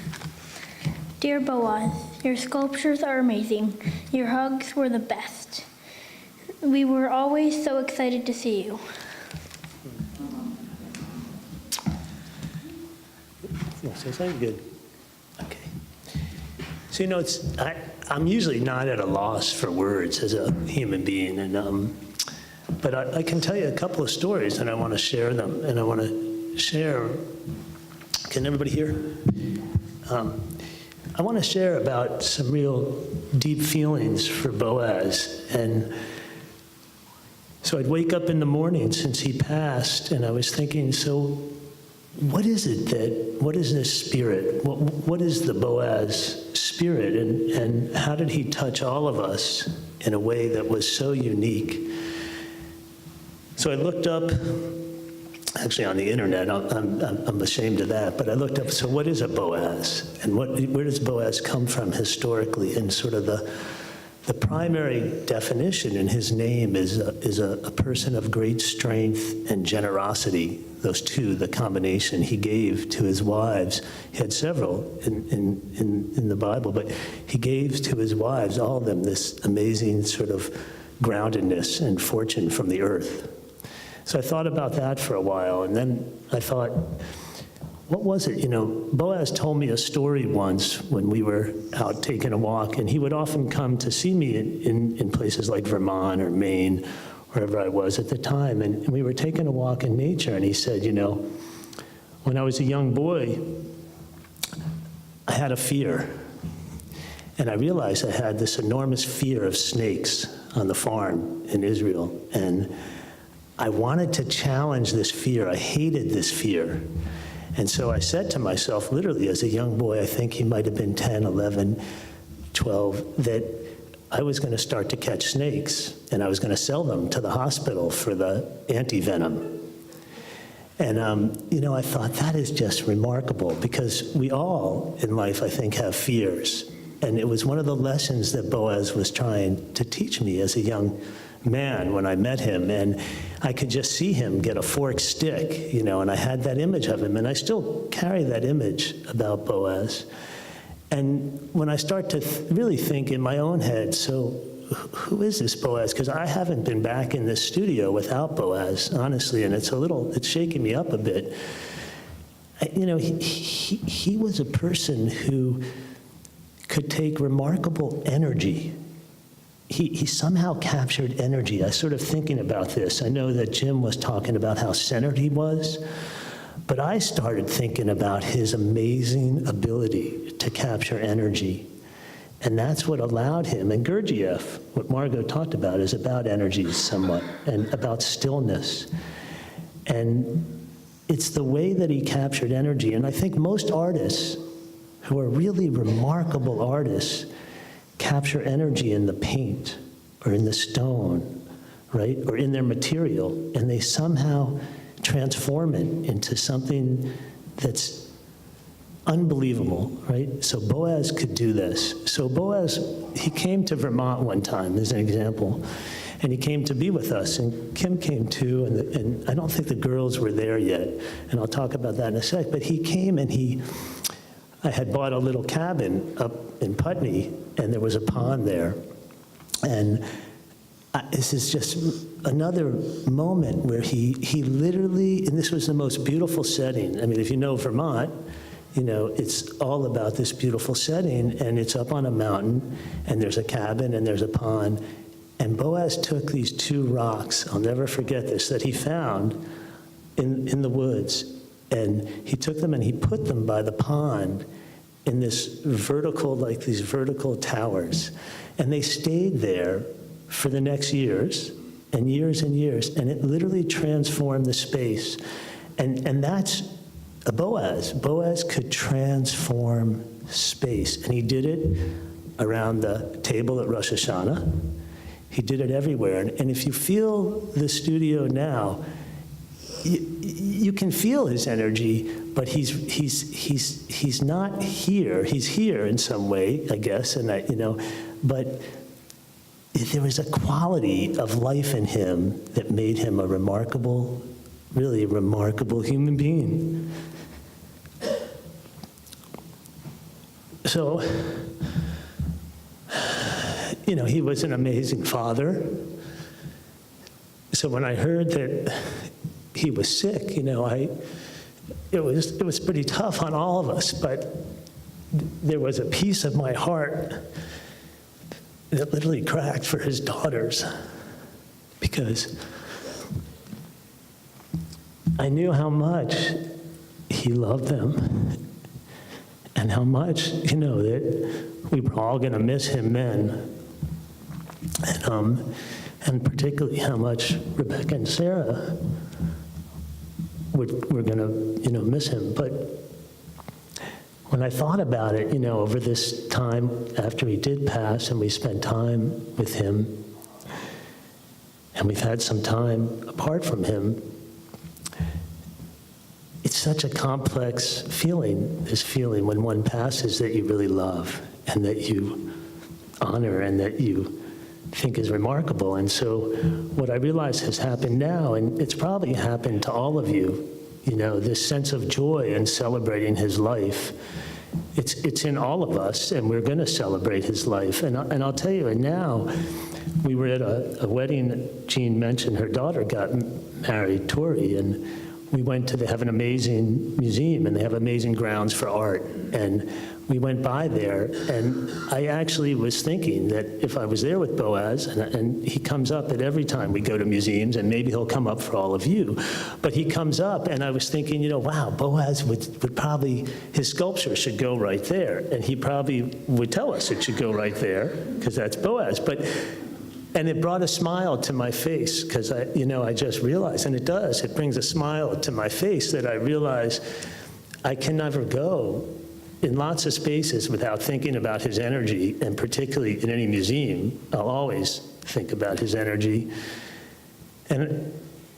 Dear Boaz, your sculptures are amazing. Your hugs were the best. We were always so excited to see you. You want to say something? Good. Okay. So, you know, I'm usually not at a loss for words as a human being, and but I can tell you a couple of stories, and I want to share them, and I want to share. Can everybody hear? I want to share about some real deep feelings for Boaz, and so I'd wake up in the morning since he passed, and I was thinking, so what is this spirit? What is the Boaz spirit? And how did he touch all of us in a way that was so unique? So I looked up, actually on the internet, I'm ashamed of that, but I looked up, so what is a Boaz? And where does Boaz come from historically? And sort of the primary definition in his name is a person of great strength and generosity. Those two, the combination he gave to his wives. He had several in the Bible, but he gave to his wives, all of them, this amazing sort of groundedness and fortune from the earth. So I thought about that for a while, and then I thought, what was it? You know, Boaz told me a story once when we were out taking a walk, and he would often come to see me in places like Vermont or Maine, wherever I was at the time, and we were taking a walk in nature, and he said, you know, when I was a young boy, I had a fear, and I realized I had this enormous fear of snakes on the farm in Israel, and I wanted to challenge this fear. I hated this fear. And so I said to myself, literally as a young boy, I think he might have been 10, 11, 12, that I was going to start to catch snakes, and I was going to sell them to the hospital for the anti-venom. And, you know, I thought that is just remarkable, because we all in life, I think, have fears. And it was one of the lessons that Boaz was trying to teach me as a young man when I met him, and I could just see him get a forked stick, you know, and I had that image of him, and I still carry that image about Boaz. And when I start to really think in my own head, so who is this Boaz? Because I haven't been back in this studio without Boaz, honestly, and it's shaking me up a bit. You know, he was a person who could take remarkable energy. He somehow captured energy. I sort of thinking about this. I know that Jim was talking about how centered he was, but I started thinking about his amazing ability to capture energy. And that's what allowed him, and Gurdjieff, what Margot talked about, is about energy somewhat, and about stillness. And it's the way that he captured energy. And I think most artists who are really remarkable artists capture energy in the paint or in the stone, right? Or in their material, and they somehow transform it into something that's unbelievable, right? So Boaz could do this. So Boaz, he came to Vermont one time, as an example, and he came to be with us, and Kim came too, and I don't think the girls were there yet, and I'll talk about that in a sec, but he came and I had bought a little cabin up in Putney, and there was a pond there. And this is just another moment where he literally, and this was the most beautiful setting. I mean, if you know Vermont, you know, it's all about this beautiful setting, and it's up on a mountain, and there's a cabin, and there's a pond. And Boaz took these two rocks, I'll never forget this, that he found in the woods, and he took them and he put them by the pond in this vertical, like these vertical towers. And they stayed there for the next years and years and years, and it literally transformed the space. And that's Boaz. Boaz could transform space, and he did it around the table at Rosh Hashanah. He did it everywhere. And if you feel the studio now, you can feel his energy, but he's not here. He's here in some way, I guess, and but there was a quality of life in him that made him a remarkable, really remarkable human being. So, he was an amazing father. So when I heard that he was sick, it was pretty tough on all of us, but there was a piece of my heart that literally cracked for his daughters, because I knew how much he loved them and how much, that we were all going to miss him then. And particularly how much Rebecca and Sarah were going to, miss him. But when I thought about it, over this time after he did pass, and we spent time with him, and we've had some time apart from him, it's such a complex feeling, this feeling when one passes that you really love and that you honor and that you think is remarkable. And so what I realize has happened now, and it's probably happened to all of you, this sense of joy in celebrating his life, it's in all of us, and we're going to celebrate his life. And I'll tell you, and now we were at a wedding. Jean mentioned her daughter got married, Tori, and we went they have an amazing museum, and they have amazing grounds for art. And we went by there, and I actually was thinking that if I was there with Boaz, and he comes up at every time we go to museums, and maybe he'll come up for all of you, but he comes up, and I was thinking, wow, Boaz would probably, his sculpture should go right there, and he probably would tell us it should go right there, because that's Boaz. And it brought a smile to my face, because I just realized, and it does, it brings a smile to my face that I realize I can never go in lots of spaces without thinking about his energy, and particularly in any museum, I'll always think about his energy. And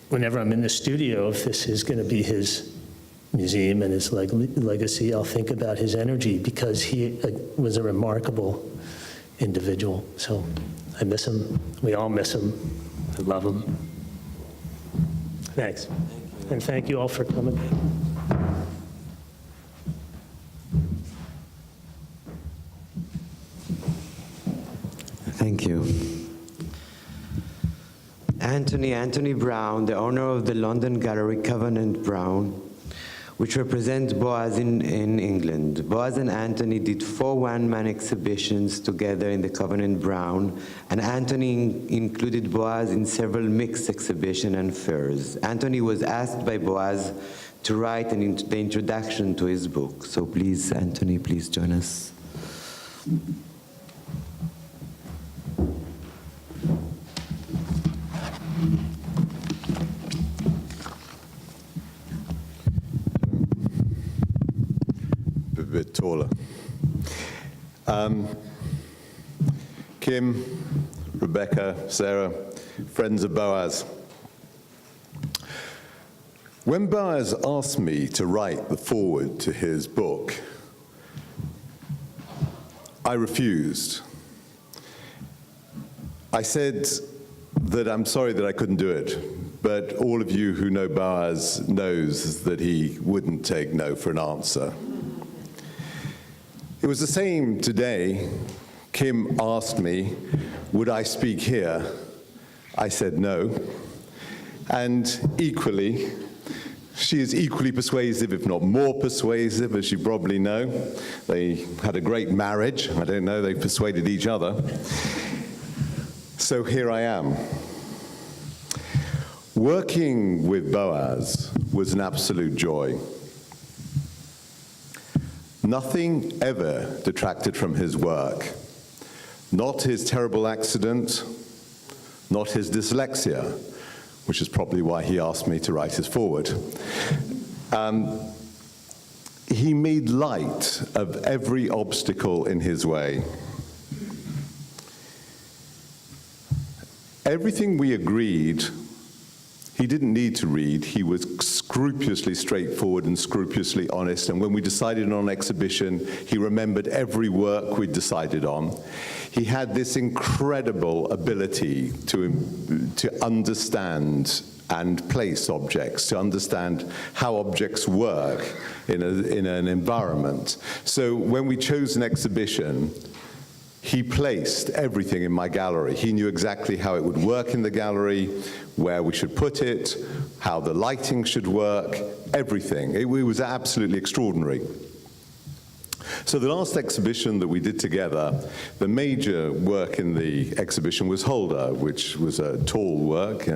whenever I'm in the studio, if this is going to be his museum and his legacy, I'll think about his energy, because he was a remarkable individual. So I miss him. We all miss him. I love him. Thanks. And thank you all for coming. Thank you. Anthony Brown, the owner of the London gallery Covenant Brown, which represents Boaz in England. Boaz and Anthony did 4 one-man exhibitions together in the Covenant Brown, and Anthony included Boaz in several mixed exhibitions and fairs. Anthony was asked by Boaz to write the introduction to his book. So please, Anthony, please join us. A bit taller. Kim, Rebecca, Sarah, friends of Boaz. When Boaz asked me to write the foreword to his book, I refused. I said that I'm sorry that I couldn't do it, but all of you who know Boaz knows that he wouldn't take no for an answer. It was the same today. Kim asked me, would I speak here? I said no. And equally, she is equally persuasive, if not more persuasive, as you probably know. They had a great marriage. I don't know, they persuaded each other. So here I am. Working with Boaz was an absolute joy. Nothing ever detracted from his work. Not his terrible accident, not his dyslexia, which is probably why he asked me to write his foreword. He made light of every obstacle in his way. Everything we agreed, he didn't need to read. He was scrupulously straightforward and scrupulously honest. And when we decided on an exhibition, he remembered every work we'd decided on. He had this incredible ability to understand and place objects, to understand how objects work in an environment. So when we chose an exhibition, he placed everything in my gallery. He knew exactly how it would work in the gallery, where we should put it, how the lighting should work, everything. It was absolutely extraordinary. So the last exhibition that we did together, the major work in the exhibition was Holder, which was a tall work.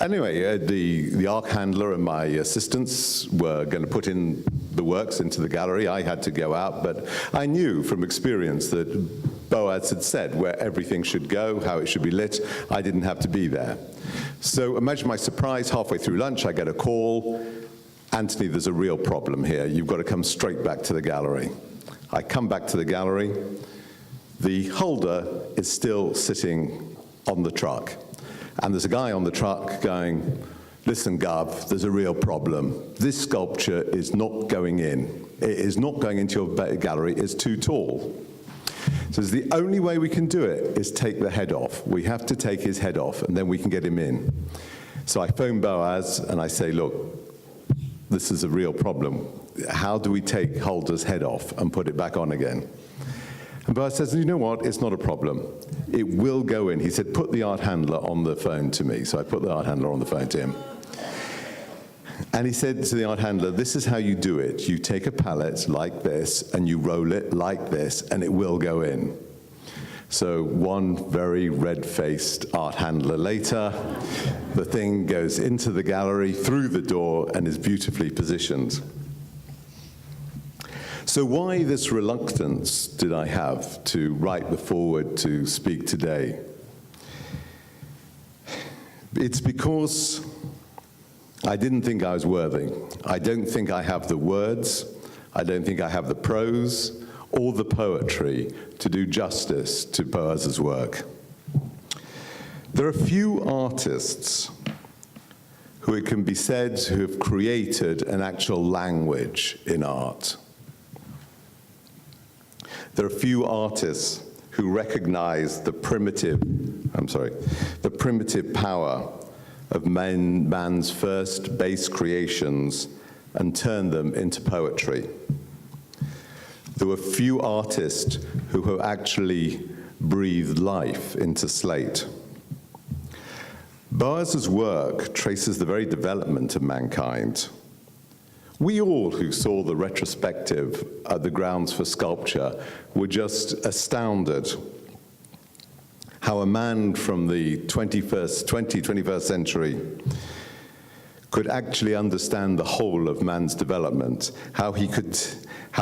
Anyway, the art handler and my assistants were going to put in the works into the gallery. I had to go out, but I knew from experience that Boaz had said where everything should go, how it should be lit. I didn't have to be there. So imagine my surprise, halfway through lunch, I get a call. Anthony, there's a real problem here. You've got to come straight back to the gallery. I come back to the gallery. The holder is still sitting on the truck. And there's a guy on the truck going, listen, Gov, there's a real problem. This sculpture is not going in. It is not going into your gallery. It's too tall. So the only way we can do it is take the head off. We have to take his head off, and then we can get him in. So I phone Boaz, and I say, look, this is a real problem. How do we take Holder's head off and put it back on again? And Boaz says, you know what, it's not a problem. It will go in. He said, put the art handler on the phone to me. So I put the art handler on the phone to him. And he said to the art handler, this is how you do it. You take a palette like this, and you roll it like this, and it will go in. So one very red-faced art handler later, the thing goes into the gallery, through the door, and is beautifully positioned. So why this reluctance did I have to write the foreword to speak today? It's because I didn't think I was worthy. I don't think I have the words. I don't think I have the prose or the poetry to do justice to Boaz's work. There are few artists who it can be said who have created an actual language in art. There are few artists who recognize the primitive power of man's first base creations and turn them into poetry. There were few artists who have actually breathed life into slate. Boaz's work traces the very development of mankind. We all who saw the retrospective at the Grounds for Sculpture were just astounded how a man from the 21st century could actually understand the whole of man's development, how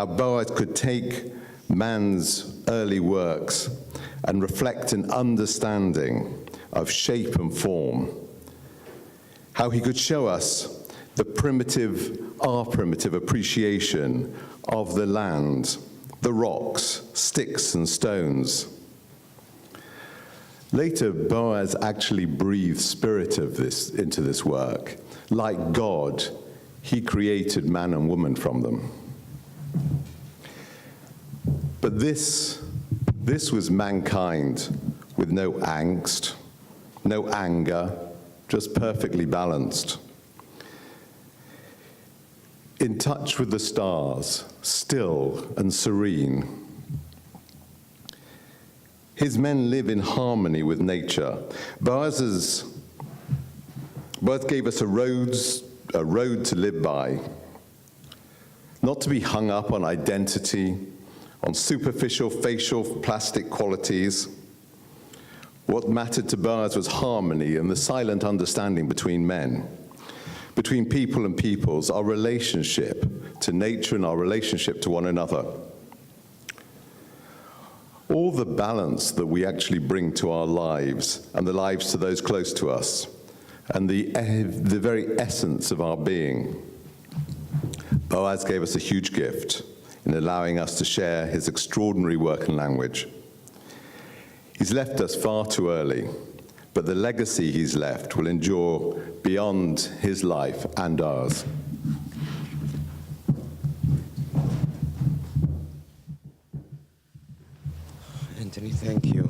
Boaz could take man's early works and reflect an understanding of shape and form, how he could show us our primitive appreciation of the land, the rocks, sticks and stones. Later, Boaz actually breathed spirit of this into this work. Like God, he created man and woman from them. But this was mankind with no angst, no anger, just perfectly balanced. In touch with the stars, still and serene. His men live in harmony with nature. Boaz gave us a road to live by, not to be hung up on identity, on superficial facial plastic qualities. What mattered to Boaz was harmony and the silent understanding between men, between people and peoples, our relationship to nature and our relationship to one another. All the balance that we actually bring to our lives and the lives to those close to us, and the very essence of our being. Boaz gave us a huge gift in allowing us to share his extraordinary work and language. He's left us far too early, but the legacy he's left will endure beyond his life and ours. Anthony, thank you.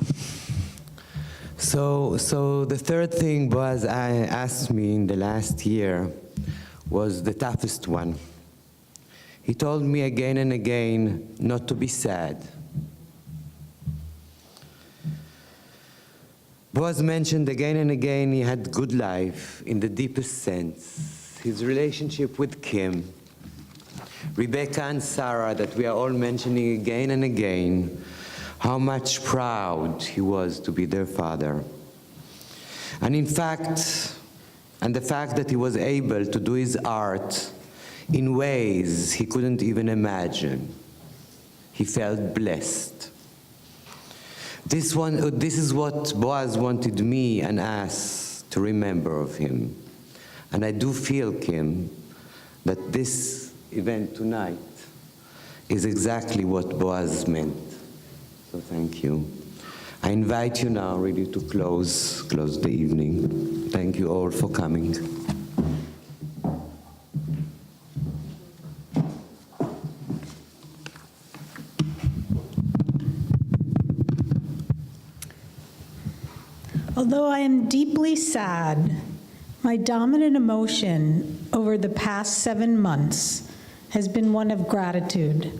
So the third thing Boaz asked me in the last year was the toughest one. He told me again and again not to be sad. Boaz mentioned again and again he had good life in the deepest sense. His relationship with Kim, Rebecca and Sarah, that we are all mentioning again and again, how much proud he was to be their father. And in fact, and the fact that he was able to do his art in ways he couldn't even imagine. He felt blessed. This is what Boaz wanted me and us to remember of him. And I do feel, Kim, that this event tonight is exactly what Boaz meant. So thank you. I invite you now really to close the evening. Thank you all for coming. Although I am deeply sad, my dominant emotion over the past 7 months has been one of gratitude.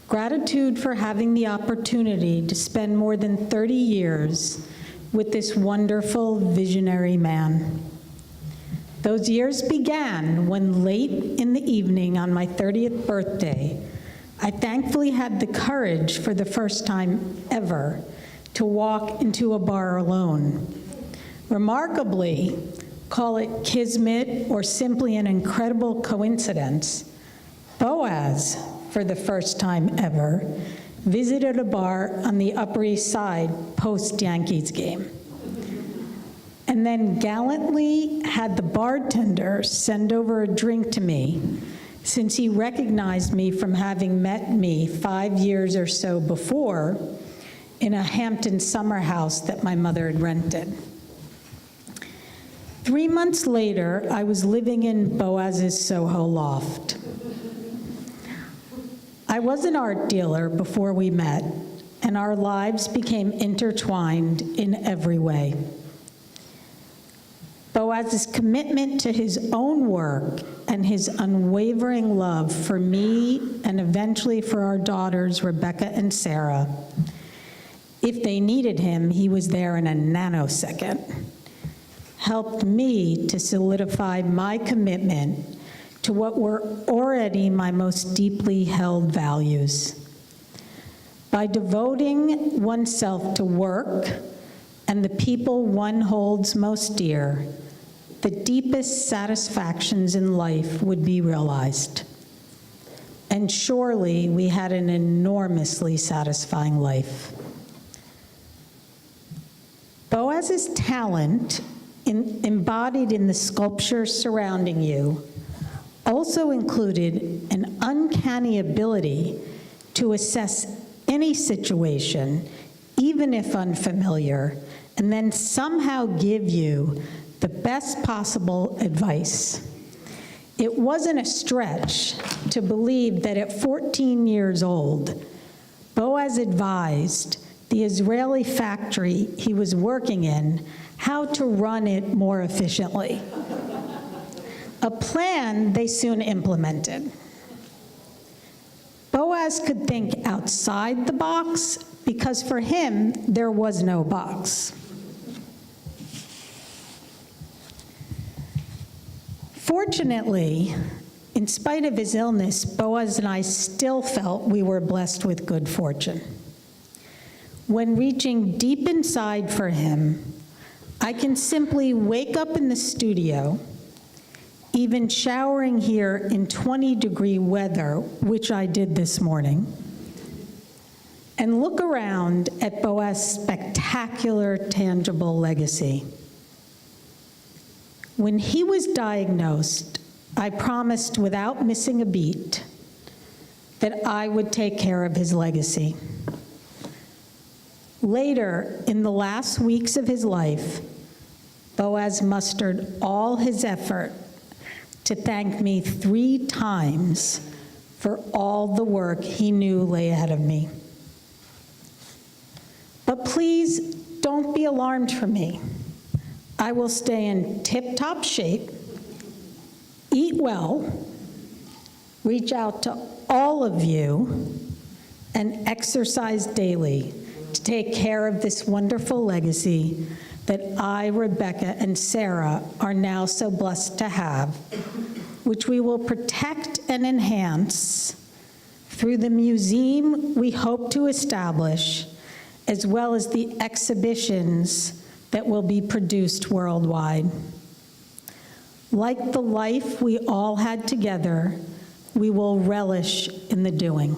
Gratitude for having the opportunity to spend more than 30 years with this wonderful visionary man. Those years began when late in the evening on my 30th birthday, I thankfully had the courage for the first time ever to walk into a bar alone. Remarkably, call it kismet or simply an incredible coincidence, Boaz, for the first time ever, visited a bar on the Upper East Side post-Yankees game, and then gallantly had the bartender send over a drink to me, since he recognized me from having met me 5 years or so before in a Hampton summer house that my mother had rented. 3 months later, I was living in Boaz's Soho loft. I was an art dealer before we met, and our lives became intertwined in every way. Boaz's commitment to his own work and his unwavering love for me and eventually for our daughters, Rebecca and Sarah. If they needed him, he was there in a nanosecond. Helped me to solidify my commitment to what were already my most deeply held values. By devoting oneself to work and the people one holds most dear, the deepest satisfactions in life would be realized. And surely we had an enormously satisfying life. Boaz's talent, embodied in the sculpture surrounding you, also included an uncanny ability to assess any situation, even if unfamiliar, and then somehow give you the best possible advice. It wasn't a stretch to believe that at 14 years old, Boaz advised the Israeli factory he was working in how to run it more efficiently. A plan they soon implemented. Boaz could think outside the box because for him, there was no box. Fortunately, in spite of his illness, Boaz and I still felt we were blessed with good fortune. When reaching deep inside for him, I can simply wake up in the studio, even showering here in 20-degree weather, which I did this morning, and look around at Boaz's spectacular, tangible legacy. When he was diagnosed, I promised without missing a beat that I would take care of his legacy. Later, in the last weeks of his life, Boaz mustered all his effort to thank me 3 times for all the work he knew lay ahead of me. But please don't be alarmed for me. I will stay in tip-top shape, eat well, reach out to all of you, and exercise daily to take care of this wonderful legacy that I, Rebecca, and Sarah are now so blessed to have, which we will protect and enhance through the museum we hope to establish, as well as the exhibitions that will be produced worldwide. Like the life we all had together, we will relish in the doing.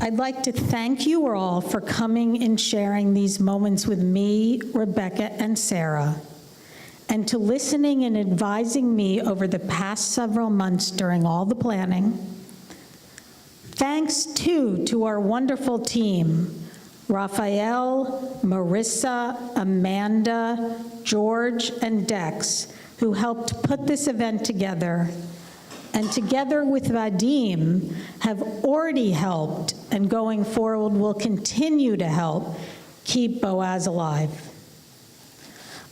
I'd like to thank you all for coming and sharing these moments with me, Rebecca, and Sarah, and to listening and advising me over the past several months during all the planning. Thanks, too, to our wonderful team, Raphael, Marissa, Amanda, George, and Dex, who helped put this event together, and together with Vadim, have already helped, and going forward will continue to help keep Boaz alive.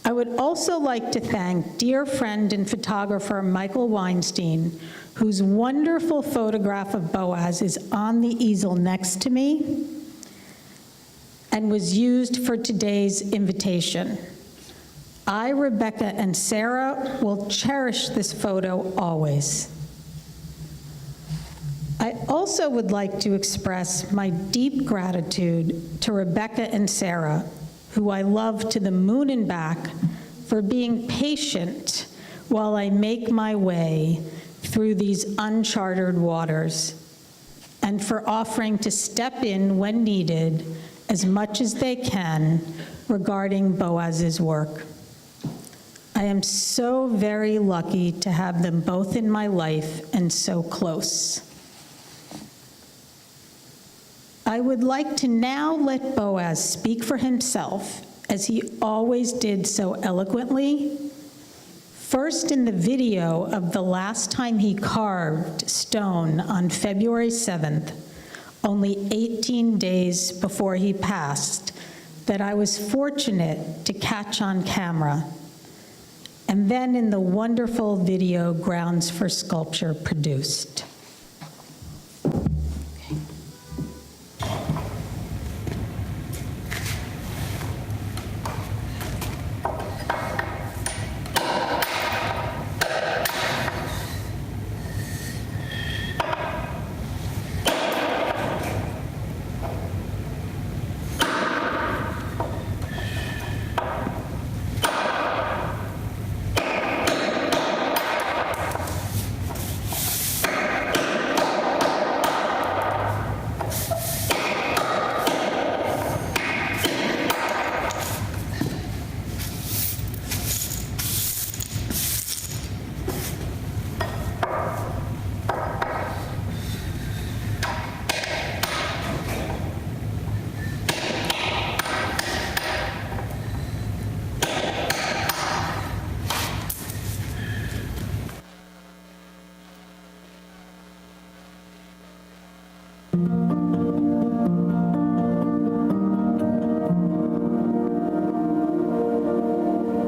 I would also like to thank dear friend and photographer Michael Weinstein, whose wonderful photograph of Boaz is on the easel next to me and was used for today's invitation. I, Rebecca, and Sarah will cherish this photo always. I also would like to express my deep gratitude to Rebecca and Sarah, who I love to the moon and back, for being patient while I make my way through these uncharted waters, and for offering to step in when needed as much as they can regarding Boaz's work. I am so very lucky to have them both in my life and so close. I would like to now let Boaz speak for himself, as he always did so eloquently. First in the video of the last time he carved stone on February 7th, only 18 days before he passed, that I was fortunate to catch on camera. And then in the wonderful video Grounds for Sculpture produced.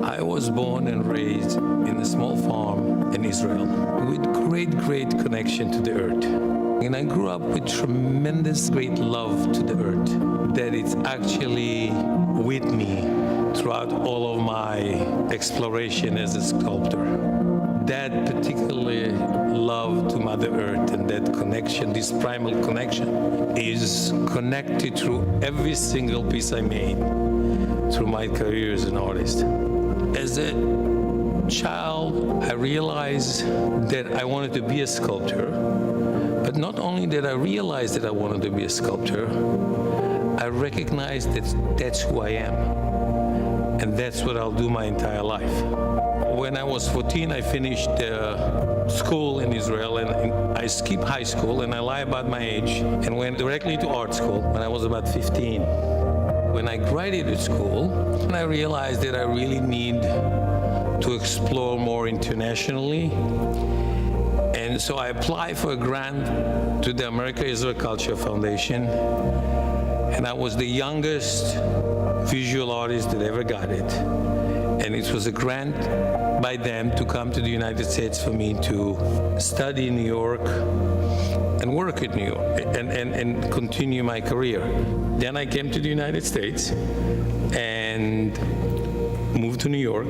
I was born and raised in a small farm in Israel with great connection to the earth. And I grew up with tremendous great love to the earth, that it's actually with me throughout all of my exploration as a sculptor. That particular love to Mother Earth and that connection, this primal connection, is connected through every single piece I made through my career as an artist. As a child, I realized that I wanted to be a sculptor, but not only did I realize that I wanted to be a sculptor, I recognized that that's who I am, and that's what I'll do my entire life. When I was 14, I finished school in Israel, and I skipped high school, and I lie about my age, and went directly to art school when I was about 15. When I graduated school, I realized that I really need to explore more internationally. And so I applied for a grant to the America Israel Culture Foundation, and I was the youngest visual artist that ever got it. And it was a grant by them to come to the United States for me to study in New York and work at New York and continue my career. Then I came to the United States and moved to New York,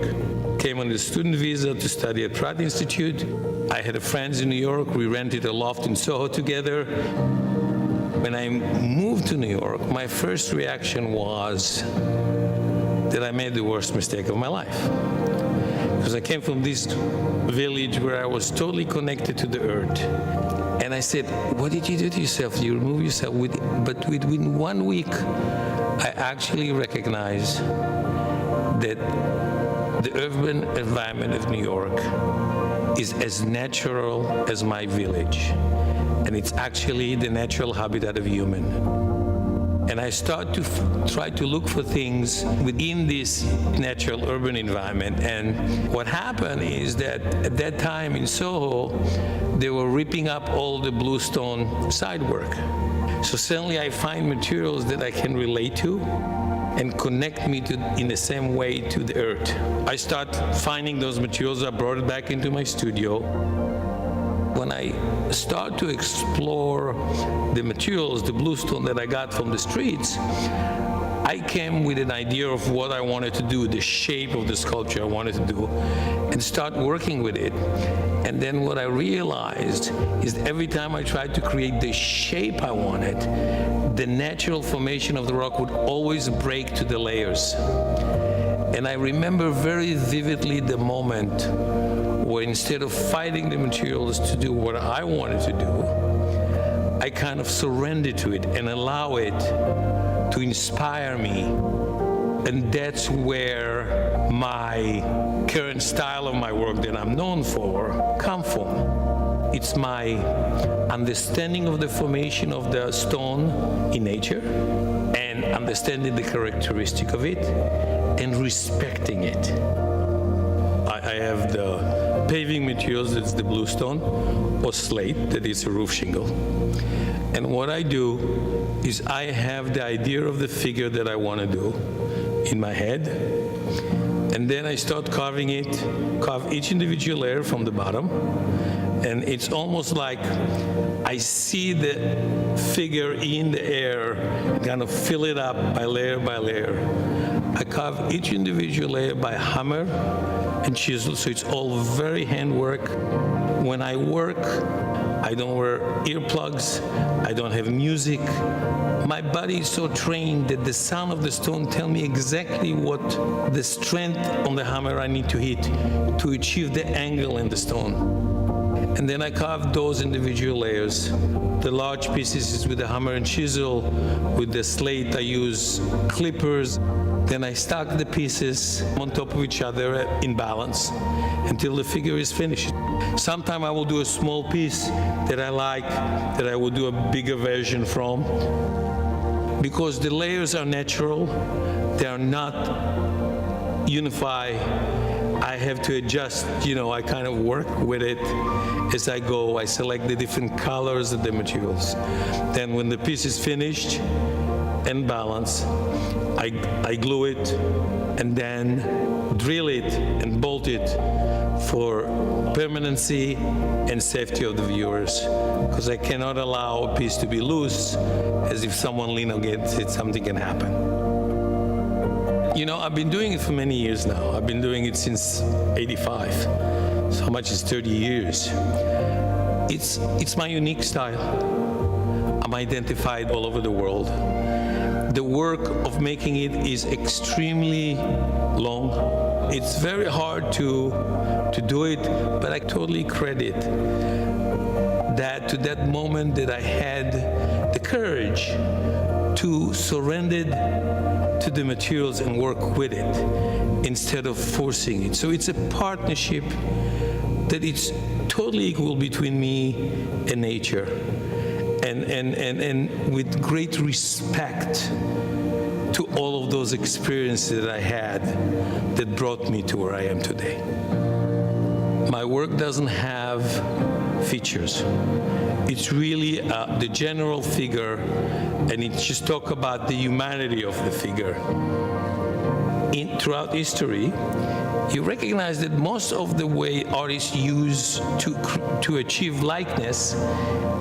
came on a student visa to study at Pratt Institute. I had friends in New York. We rented a loft in Soho together. When I moved to New York, my first reaction was that I made the worst mistake of my life. Because I came from this village where I was totally connected to the earth. And I said, what did you do to yourself? You remove yourself. But within 1 week, I actually recognized that the urban environment of New York is as natural as my village. And it's actually the natural habitat of human. And I start to try to look for things within this natural urban environment. And what happened is that at that time in Soho, they were ripping up all the bluestone side work. So suddenly I find materials that I can relate to and connect me to, in the same way, to the earth. I start finding those materials. I brought it back into my studio. When I start to explore the materials, the bluestone that I got from the streets, I came with an idea of what I wanted to do, the shape of the sculpture I wanted to do, and start working with it. And then what I realized is every time I tried to create the shape I wanted, the natural formation of the rock would always break to the layers. And I remember very vividly the moment where instead of fighting the materials to do what I wanted to do, I kind of surrendered to it and allow it to inspire me. And that's where my current style of my work that I'm known for come from. It's my understanding of the formation of the stone in nature and understanding the characteristic of it and respecting it. I have the paving materials, that's the bluestone, or slate, that is a roof shingle. And what I do is I have the idea of the figure that I want to do in my head, and then I start carving it, carve each individual layer from the bottom, and it's almost like I see the figure in the air, kind of fill it up by layer. I carve each individual layer by hammer and chisel, so it's all very handwork. When I work, I don't wear earplugs, I don't have music. My body is so trained that the sound of the stone tells me exactly what the strength on the hammer I need to hit to achieve the angle in the stone. And then I carve those individual layers. The large pieces is with the hammer and chisel. With the slate, I use clippers. Then I stack the pieces on top of each other in balance until the figure is finished. Sometimes I will do a small piece that I like, that I will do a bigger version from. Because the layers are natural, they are not unified. I have to adjust, I kind of work with it as I go. I select the different colors of the materials. Then when the piece is finished and balanced, I glue it and then drill it and bolt it for permanency and safety of the viewers, because I cannot allow a piece to be loose, as if someone leans against it, something can happen. You know, I've been doing it for many years now. I've been doing it since '85. So how much is 30 years? It's my unique style. I'm identified all over the world. The work of making it is extremely long. It's very hard to do it, but I totally credit that to that moment that I had the courage to surrender to the materials and work with it instead of forcing it. So it's a partnership that it's totally equal between me and nature, and with great respect to all of those experiences that I had that brought me to where I am today. My work doesn't have features. It's really the general figure, and it just talk about the humanity of the figure. Throughout history, you recognize that most of the way artists use to achieve likeness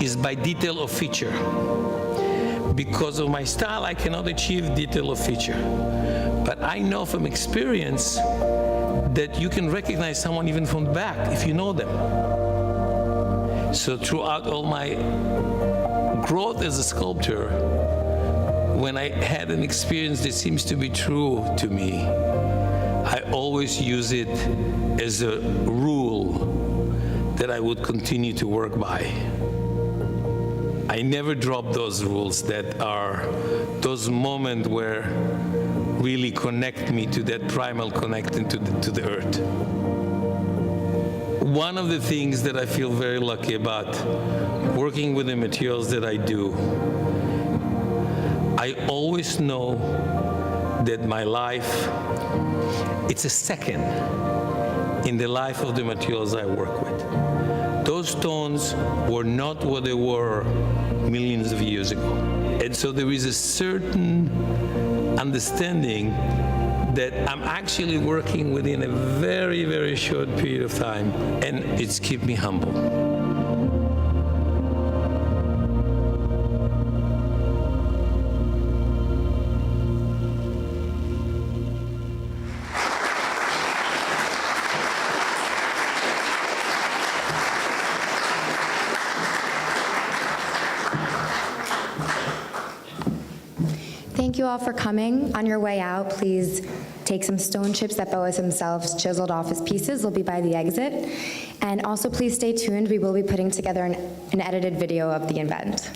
is by detail of feature. Because of my style, I cannot achieve detail of feature. But I know from experience that you can recognize someone even from the back if you know them. So throughout all my growth as a sculptor, when I had an experience that seems to be true to me, I always use it as a rule that I would continue to work by. I never drop those rules that are those moments where really connect me to that primal connection to the earth. One of the things that I feel very lucky about working with the materials that I do, I always know that my life, it's a second in the life of the materials I work with. Those stones were not what they were millions of years ago. And so there is a certain understanding that I'm actually working within a very, very short period of time, and it's kept me humble. Thank you all for coming. On your way out, please take some stone chips that Boaz himself chiseled off his pieces. They'll be by the exit. And also please stay tuned. We will be putting together an edited video of the event.